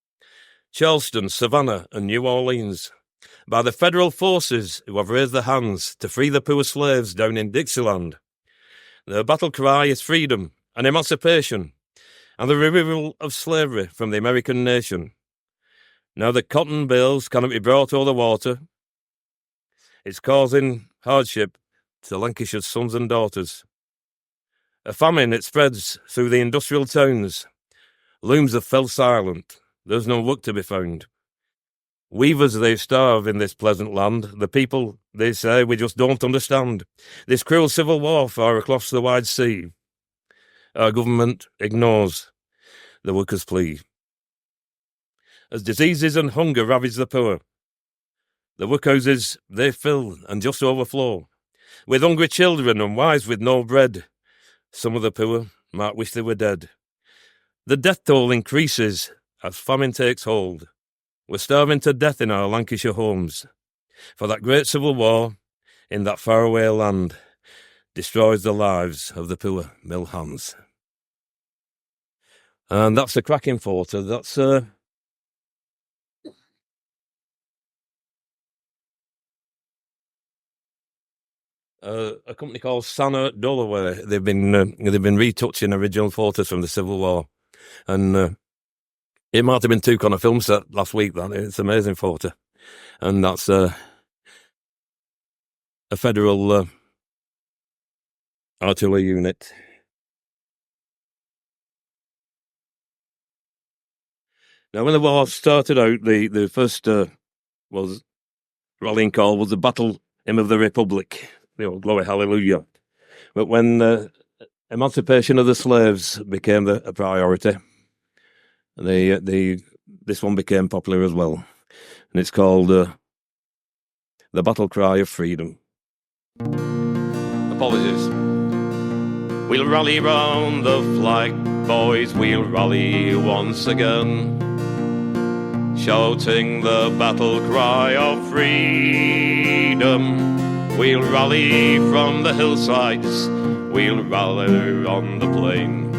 Charleston, Savannah, and New Orleans, by the federal forces who have raised their hands to free the poor slaves down in Dixieland. Their battle cry is freedom and emancipation, and the removal of slavery from the American nation. Now the cotton bales cannot be brought over the water. It's causing hardship to Lancashire's sons and daughters. A famine, it spreads through the industrial towns. Looms have fell silent. There's no work to be found. Weavers, they starve in this pleasant land. The people, they say, we just don't understand this cruel civil war far across the wide sea. Our government ignores the workers' plea. as diseases and hunger ravage the poor. The workhouses, they fill and just overflow, with hungry children and wives with no bread. Some of the poor might wish they were dead. The death toll increases as famine takes hold. We're starving to death in our Lancashire homes, for that great civil war in that faraway land destroys the lives of the poor mill hands. And that's a cracking photo. That's a company called Sanna Dolaway. They've been retouching original photos from the Civil War, and it might have been took on a film set last week. That it's an amazing photo, and that's a federal artillery unit. Now, when the war started out, the first was rallying call was the Battle Hymn of the Republic. Glory, hallelujah. But when emancipation of the slaves became a priority, this one became popular as well, and it's called the Battle Cry of Freedom. Apologies. We'll rally round the flag, boys, we'll rally once again, shouting the battle cry of freedom. We'll rally from the hillsides, we'll rally on the plain,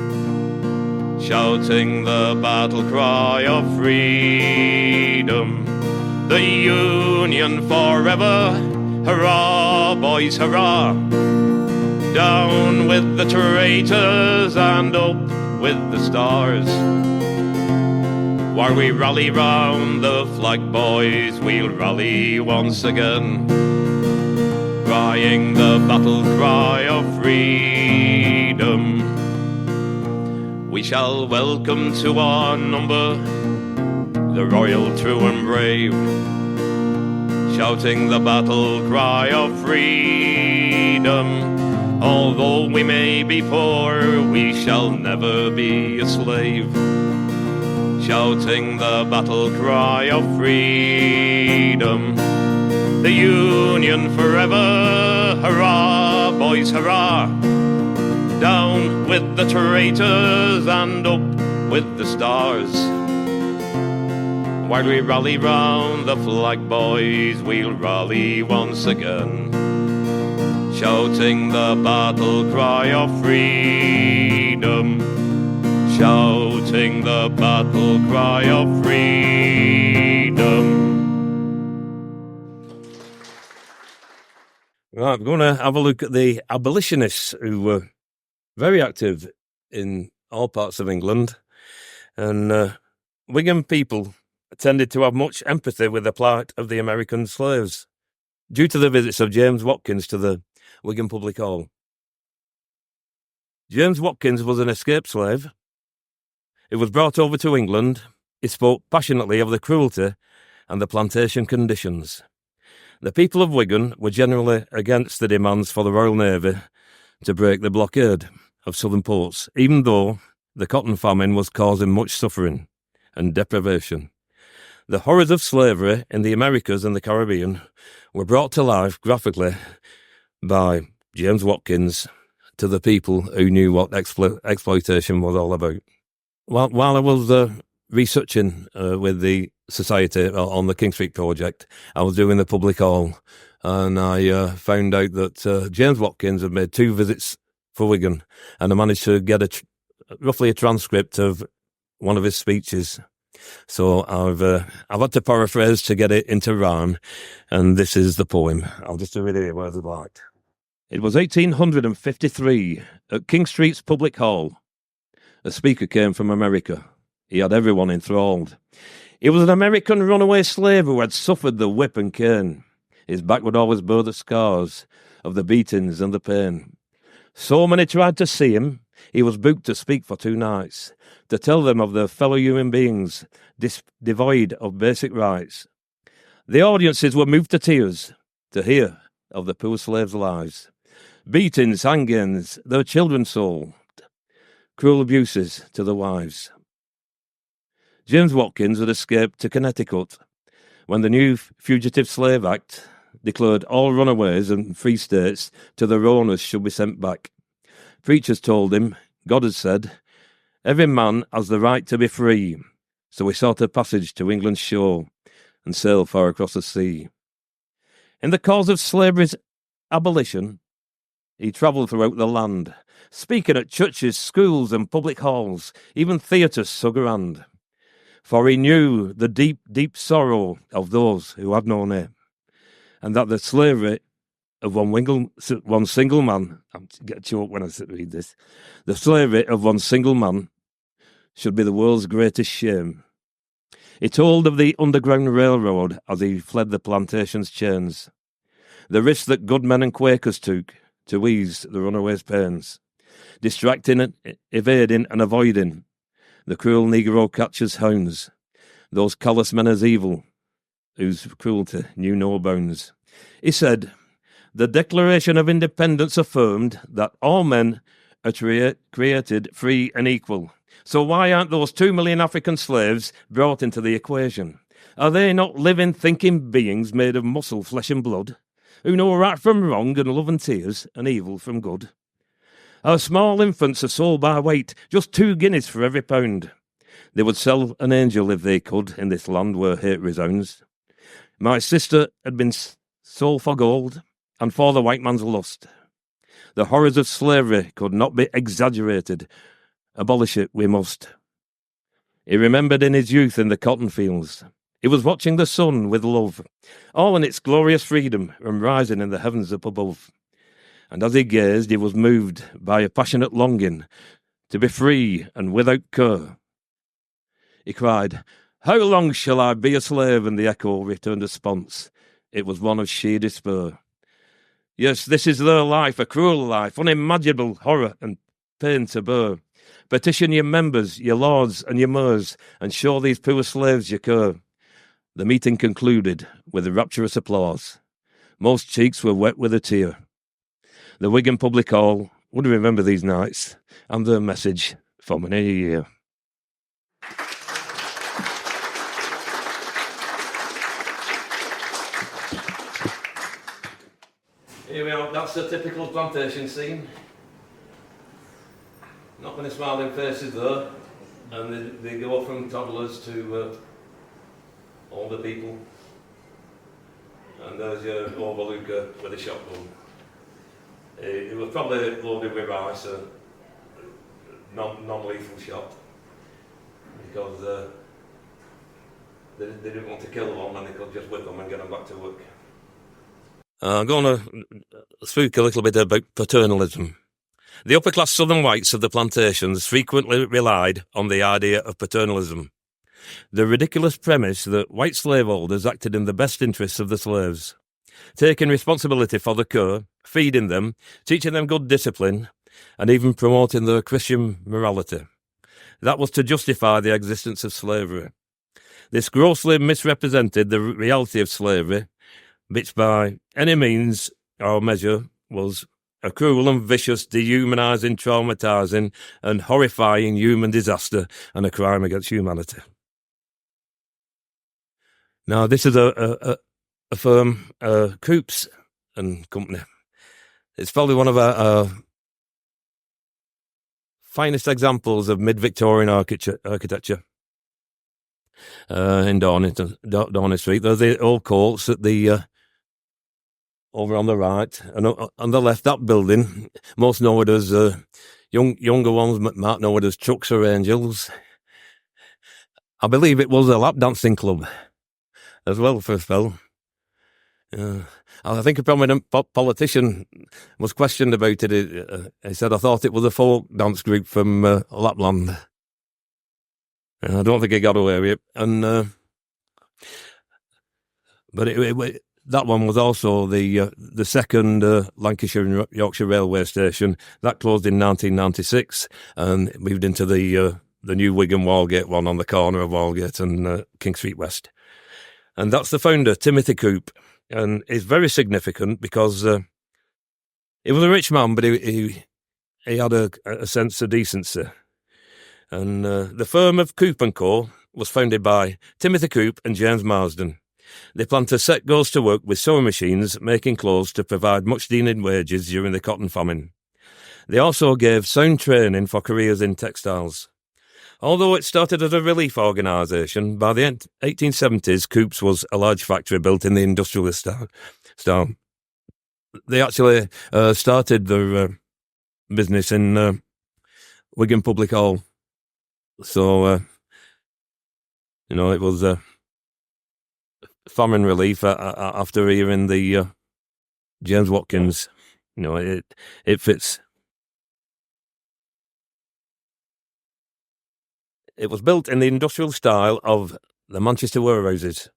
shouting the battle cry of freedom. The Union forever, hurrah, boys, hurrah. Down with the traitors and up with the stars. While we rally round the flag, boys, we'll rally once again, crying the battle cry of freedom. We shall welcome to our number the royal, true and brave, shouting the battle cry of freedom. Although we may be poor, we shall never be a slave, shouting the battle cry of freedom. The Union forever, hurrah, boys, hurrah. Down with the traitors and up with the stars. While we rally round the flag, boys, we'll rally once again, shouting the battle cry of freedom, shouting the battle cry of freedom. Right, we're going to have a look at the abolitionists who were very active in all parts of England, and Wigan people tended to have much empathy with the plight of the American slaves due to the visits of James Watkins to the Wigan Public Hall. James Watkins was an escaped slave. He was brought over to England. He spoke passionately of the cruelty and the plantation conditions. The people of Wigan were generally against the demands for the Royal Navy to break the blockade of southern ports, even though the cotton famine was causing much suffering and deprivation. The horrors of slavery in the Americas and the Caribbean were brought to life graphically by James Watkins to the people who knew what exploitation was all about. While I was researching with the Society on the King Street project, I was doing the public hall, and I found out that James Watkins had made 2 visits for Wigan, and I managed to get roughly a transcript of one of his speeches. So I've had to paraphrase to get it into rhyme, and this is the poem. I'll just read it where it's like. It was 1853 at King Street's public hall. A speaker came from America. He had everyone enthralled. He was an American runaway slave who had suffered the whip and cane. His back would always bear the scars of the beatings and the pain. So many tried to see him, he was booked to speak for 2 nights, to tell them of their fellow human beings, devoid of basic rights. The audiences were moved to tears to hear of the poor slaves' lives. Beatings, hangings, their children sold, cruel abuses to the wives. James Watkins had escaped to Connecticut when the new Fugitive Slave Act declared all runaways and free states to their owners should be sent back. Preachers told him, God had said, every man has the right to be free, so he sought a passage to England's shore and sailed far across the sea. In the cause of slavery's abolition, he travelled throughout the land, speaking at churches, schools and public halls, even theatres so grand. For he knew the deep, deep sorrow of those who had no name, and that the slavery of one single man, I get choked when I read this, the slavery of one single man should be the world's greatest shame. He told of the Underground Railroad as he fled the plantation's chains, the risks that good men and Quakers took to ease the runaways' pains, distracting, evading and avoiding the cruel Negro catchers' hounds, those callous men as evil, whose cruelty knew no bounds. He said, the Declaration of Independence affirmed that all men are created free and equal. So why aren't those 2 million African slaves brought into the equation? Are they not living, thinking beings made of muscle, flesh and blood, who know right from wrong and love and tears and evil from good? Our small infants are sold by weight, just 2 guineas for every pound. They would sell an angel if they could in this land where hate resounds. My sister had been sold for gold and for the white man's lust. The horrors of slavery could not be exaggerated. Abolish it we must. He remembered in his youth in the cotton fields. He was watching the sun with love, all in its glorious freedom and rising in the heavens up above. And as he gazed, he was moved by a passionate longing to be free and without cur. He cried, how long shall I be a slave? And the echo returned response. It was one of sheer despair. Yes, this is their life, a cruel life, unimaginable horror and pain to bear. Petition your members, your lords and your mayors, and show these poor slaves your care. The meeting concluded with a rapturous applause. Most cheeks were wet with a tear. The Wigan Public Hall would remember these nights and their message for many a year. Here we are, that's the typical plantation scene. Not many smiling faces there, and they go from toddlers to older people. And there's your overlooker with a shotgun. It was probably loaded with rice, a non-lethal shot, because they didn't want to kill them and they could just whip them and get them back to work. I'm going to speak a little bit about paternalism. The upper-class southern whites of the plantations frequently relied on the idea of paternalism, the ridiculous premise that white slaveholders acted in the best interests of the slaves, taking responsibility for the care, feeding them, teaching them good discipline, and even promoting their Christian morality. That was to justify the existence of slavery. This grossly misrepresented the reality of slavery, which by any means or measure was a cruel and vicious, dehumanising, traumatising and horrifying human disaster and a crime against humanity. Now, this is a firm, CoOp and Company. It's probably one of our finest examples of mid-Victorian architecture in Downing Street. There's the old courts at the over on the right, and on the left, that building, most know it as younger ones might know it as Trucks or Angels. I believe it was a lap dancing club as well for a spell. I think a prominent politician was questioned about it. He said, I thought it was a folk dance group from Lapland. I don't think he got away with it. But that one was also the second Lancashire and Yorkshire railway station. That closed in 1996 and moved into the new Wigan Walgate one on the corner of Walgate and King Street West. And that's the founder, Timothy CoOp. And it's very significant because he was a rich man, but he had a sense of decency. And the firm of CoOp & Co. was founded by Timothy CoOp and James Marsden. They planned to set girls to work with sewing machines, making clothes to provide much-needed wages during the cotton famine. They also gave sound training for careers in textiles. Although it started as a relief organisation, by the 1870s, CoOp's was a large factory built in the industrialist style. They actually started their business in Wigan Public Hall. So, it was famine relief after hearing the James Watkins. It fits. It was built in the industrial style of the Manchester warehouses.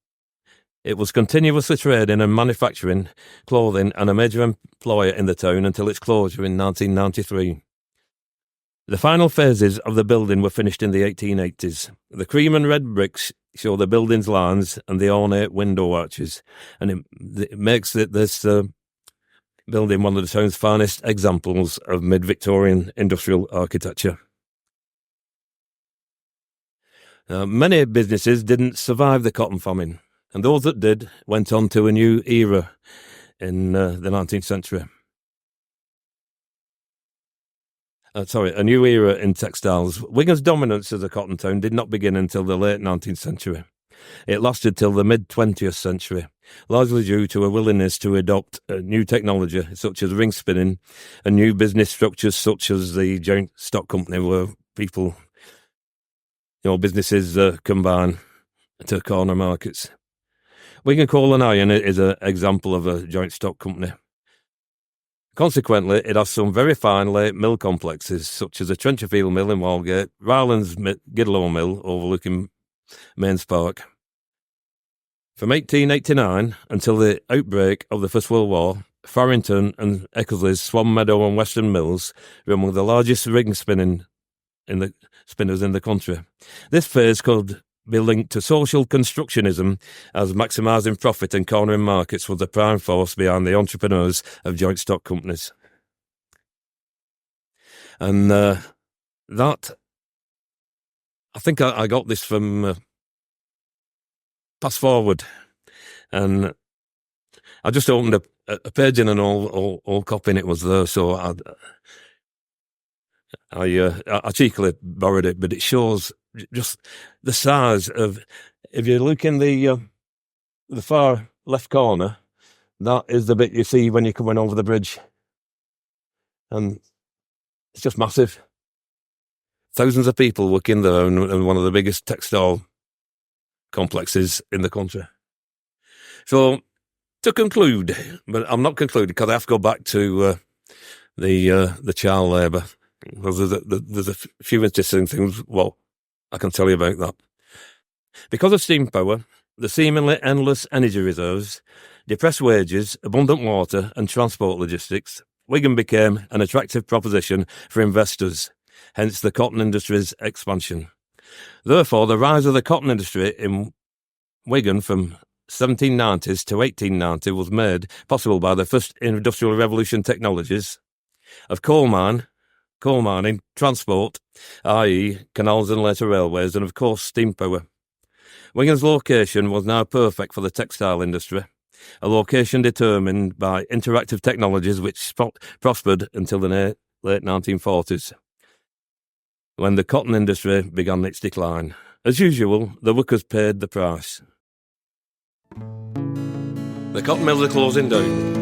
It was continuously trading and manufacturing clothing and a major employer in the town until its closure in 1993. The final phases of the building were finished in the 1880s. The cream and red bricks show the building's lines and the ornate window arches, and it makes this building one of the town's finest examples of mid-Victorian industrial architecture. Many businesses didn't survive the cotton famine, and those that did went on to a new era in the 19th century. A new era in textiles. Wigan's dominance as a cotton town did not begin until the late 19th century. It lasted till the mid-20th century, largely due to a willingness to adopt new technology such as ring spinning and new business structures such as the joint stock company, where people, businesses combine to corner markets. Wigan Coal and Iron is an example of a joint stock company. Consequently, it has some very fine late mill complexes, such as the Trencherfield Mill in Walgate, Rylands Gidlow Mill overlooking Mains Park. From 1889 until the outbreak of the First World War, Farrington and Eckersley's Swan Meadow and Western Mills were among the largest ring spinners in the country. This phase could be linked to social constructionism, as maximising profit and cornering markets was the prime force behind the entrepreneurs of joint stock companies. And I think I got this from Pass Forward, and I just opened a page in an old copy and it was there, so I cheekily borrowed it, but it shows just the size of, if you look in the far left corner, that is the bit you see when you're coming over the bridge. And it's just massive. Thousands of people working there in one of the biggest textile complexes in the country. So, to conclude, but I'm not concluding because I have to go back to the child labour. There's a few interesting things, I can tell you about that. Because of steam power, the seemingly endless energy reserves, depressed wages, abundant water and transport logistics, Wigan became an attractive proposition for investors, hence the cotton industry's expansion. Therefore, the rise of the cotton industry in Wigan from 1790's to 1890 was made possible by the first industrial revolution technologies of coal mining, transport, i.e. canals and later railways, and of course steam power. Wigan's location was now perfect for the textile industry, a location determined by interactive technologies which prospered until the late 1940s, when the cotton industry began its decline. As usual, the workers paid the price. The cotton mills are closing down.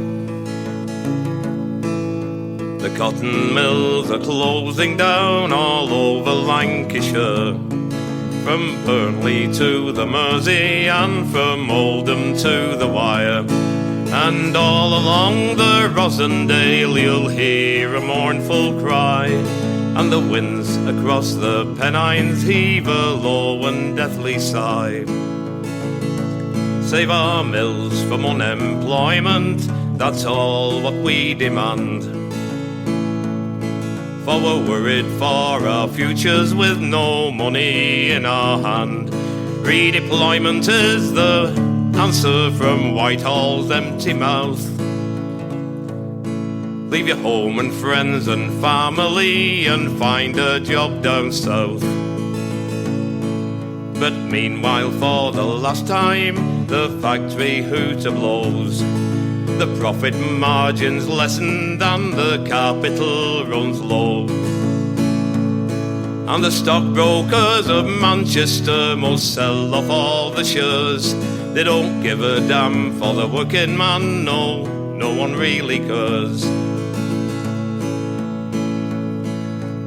The cotton mills are closing down all over Lancashire, from Burnley to the Mersey and from Oldham to the Wyre. And all along the Rossendale you'll hear a mournful cry, and the winds across the Pennines heave a low and deathly sigh. Save our mills from unemployment, that's all what we demand. For we're worried for our futures with no money in our hand. Redeployment is the answer from Whitehall's empty mouth. Leave your home and friends and family and find a job down south. But meanwhile, for the last time, the factory hooter blows. The profit margin's lessened and the capital runs low. And the stockbrokers of Manchester must sell off all the shares. They don't give a damn for the working man, no, no one really cares.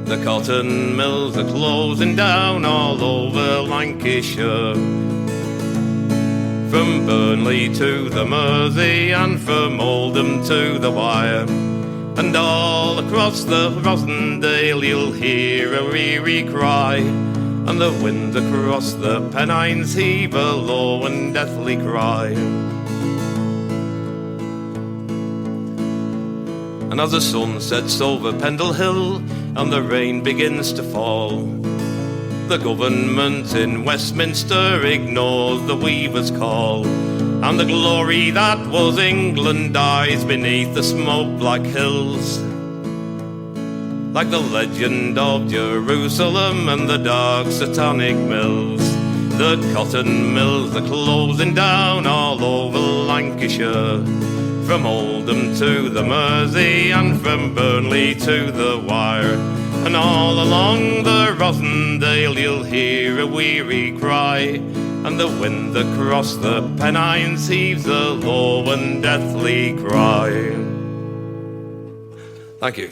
The cotton mills are closing down all over Lancashire, from Burnley to the Mersey and from Oldham to the Wyre. And all across the Rosendale you'll hear a weary cry, and the wind across the Pennines heave a low and deathly cry. And as the sun sets over Pendle Hill and the rain begins to fall, the government in Westminster ignores the weaver's call. And the glory that was England dies beneath the smoke-black hills, like the legend of Jerusalem and the dark satanic mills. The cotton mills are closing down all over Lancashire, from Oldham to the Mersey and from Burnley to the Wyre. And all along the Rosendale you'll hear a weary cry, and the wind across the Pennines heaves a low and deathly cry. Thank you.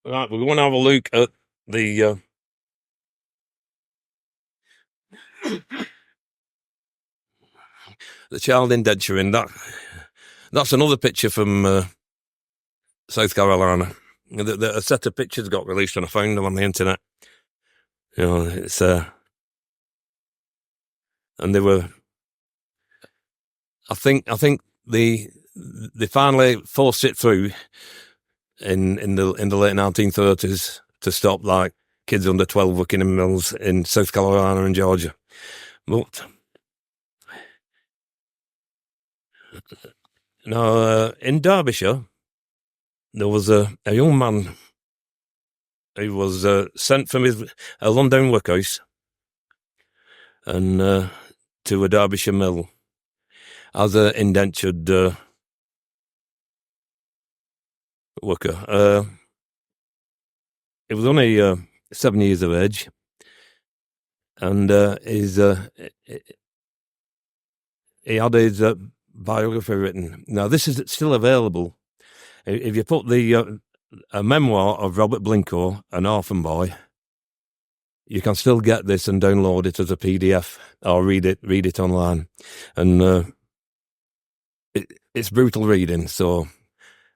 Right, we're going to have a look at the child indenturing. That's another picture from South Carolina. A set of pictures got released and I found them on the internet. You know, it's and they were. I think they finally forced it through in the late 1930s to stop like kids under 12 working in mills in South Carolina and Georgia. But no, in Derbyshire there was a young man who was sent from a London workhouse and to a Derbyshire mill as an indentured worker. He was only 7 years of age, and he had his biography written. Now, this is still available. If you put a memoir of Robert Blincoe, an orphan boy, you can still get this and download it as a PDF or read it online. And it's brutal reading, so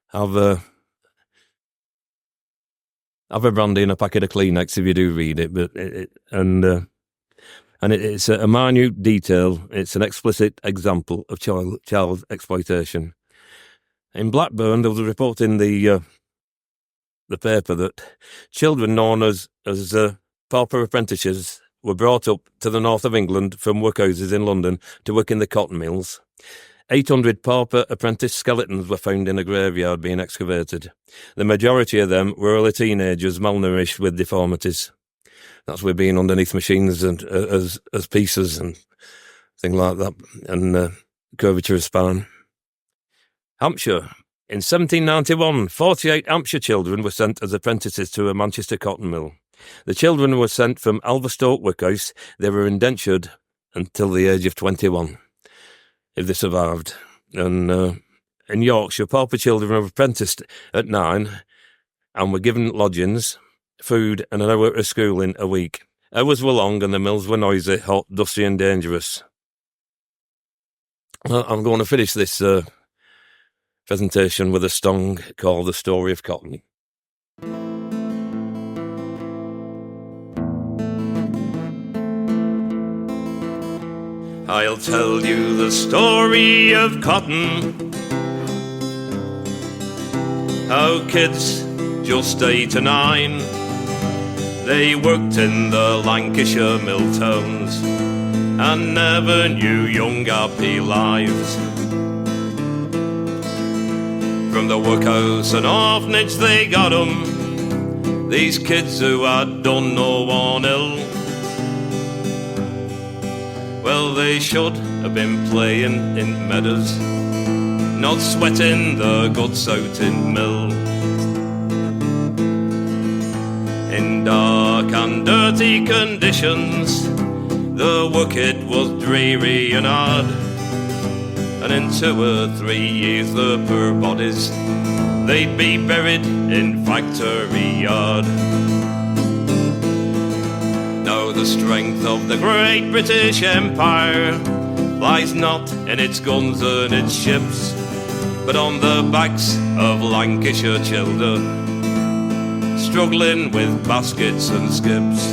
have a brandy and a packet of Kleenex if you do read it. But it's a minute detail. It's an explicit example of child exploitation. In Blackburn, there was a report in the paper that children known as pauper apprentices were brought up to the north of England from workhouses in London to work in the cotton mills. 800 pauper apprentice skeletons were found in a graveyard being excavated. The majority of them were early teenagers, malnourished with deformities. That's with being underneath machines and as pieces and things like that, and curvature of spine. Hampshire. In 1791, 48 Hampshire children were sent as apprentices to a Manchester cotton mill. The children were sent from Alverstoke Workhouse. They were indentured until the age of 21, if they survived. And in Yorkshire, pauper children were apprenticed at 9 and were given lodgings, food and an hour of schooling a week. Hours were long and the mills were noisy, hot, dusty and dangerous. I'm going to finish this presentation with a song called The Story of Cotton. I'll tell you the story of cotton, how kids just 8 or 9, they worked in the Lancashire mill towns and never knew young happy lives. From the workhouse and orphanage they got 'em, these kids who had done no one ill. Well, they should have been playing in meadows, not sweating the guts out in mill. In dark and dirty conditions, the work it was dreary and hard, and in 2 or 3 years the poor bodies, they'd be buried in factory yard. Now the strength of the great British Empire lies not in its guns and its ships, but on the backs of Lancashire children, struggling with baskets and skips.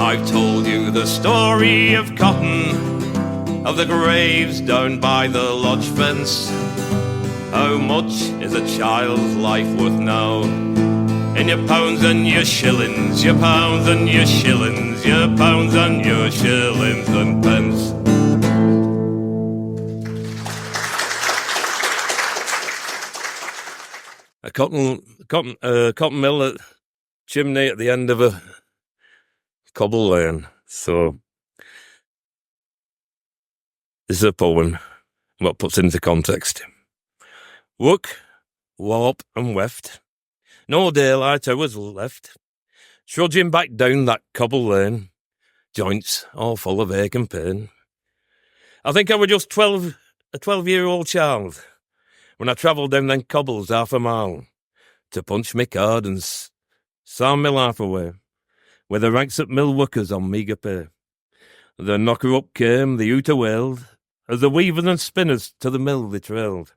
I've told you the story of cotton, of the graves down by the lodge fence. How much is a child's life worth now? In your pounds and your shillings, your pounds and your shillings, your pounds and your shillings and pence. A cotton mill at chimney at the end of a cobble lane. So this is a poem, what puts into context. Work, warp and weft, no daylight hours left, trudging back down that cobble lane, joints all full of ache and pain. I think I was just a 12-year-old child when I travelled down them cobbles 1/2 mile to punch me card and sound me life away, with the ranks of mill workers on meagre pay. The knocker up came, the hooter wailed, as the weavers and spinners to the mill they trailed.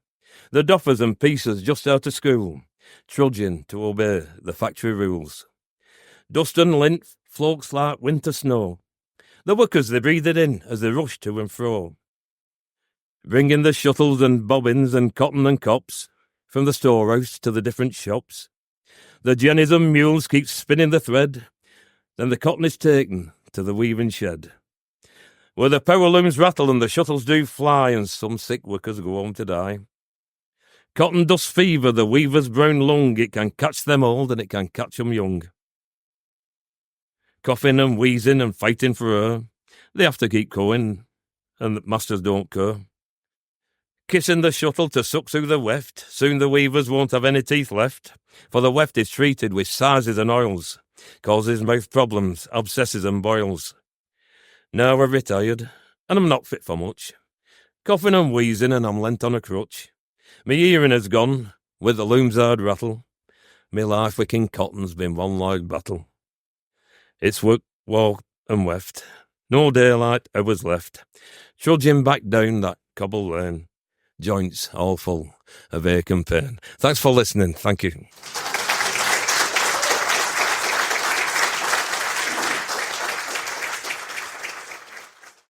The doffers and piecers just out of school, trudging to obey the factory rules. Dust and lint floats like winter snow. The workers they breathed it in as they rushed to and fro, bringing the shuttles and bobbins and cotton and cops from the storehouse to the different shops. The jennies and mules keep spinning the thread, then the cotton is taken to the weaving shed, where the power looms rattle and the shuttles do fly, and some sick workers go home to die. Cotton dust fever, the weaver's brown lung, it can catch them old and it can catch them young. Coughing and wheezing and fighting for air, they have to keep going, and the masters don't care. Kissing the shuttle to suck through the weft, soon the weavers won't have any teeth left, for the weft is treated with sizes and oils, causes mouth problems, abscesses and boils. Now I've retired, and I'm not fit for much, coughing and wheezing and I'm lent on a crutch. Me hearing has gone, with the looms hard rattle, me life with King Cotton's been one long battle. It's work, walk and weft, no daylight hours left, trudging back down that cobble lane, joints all full of ache and pain. Thanks for listening, thank you.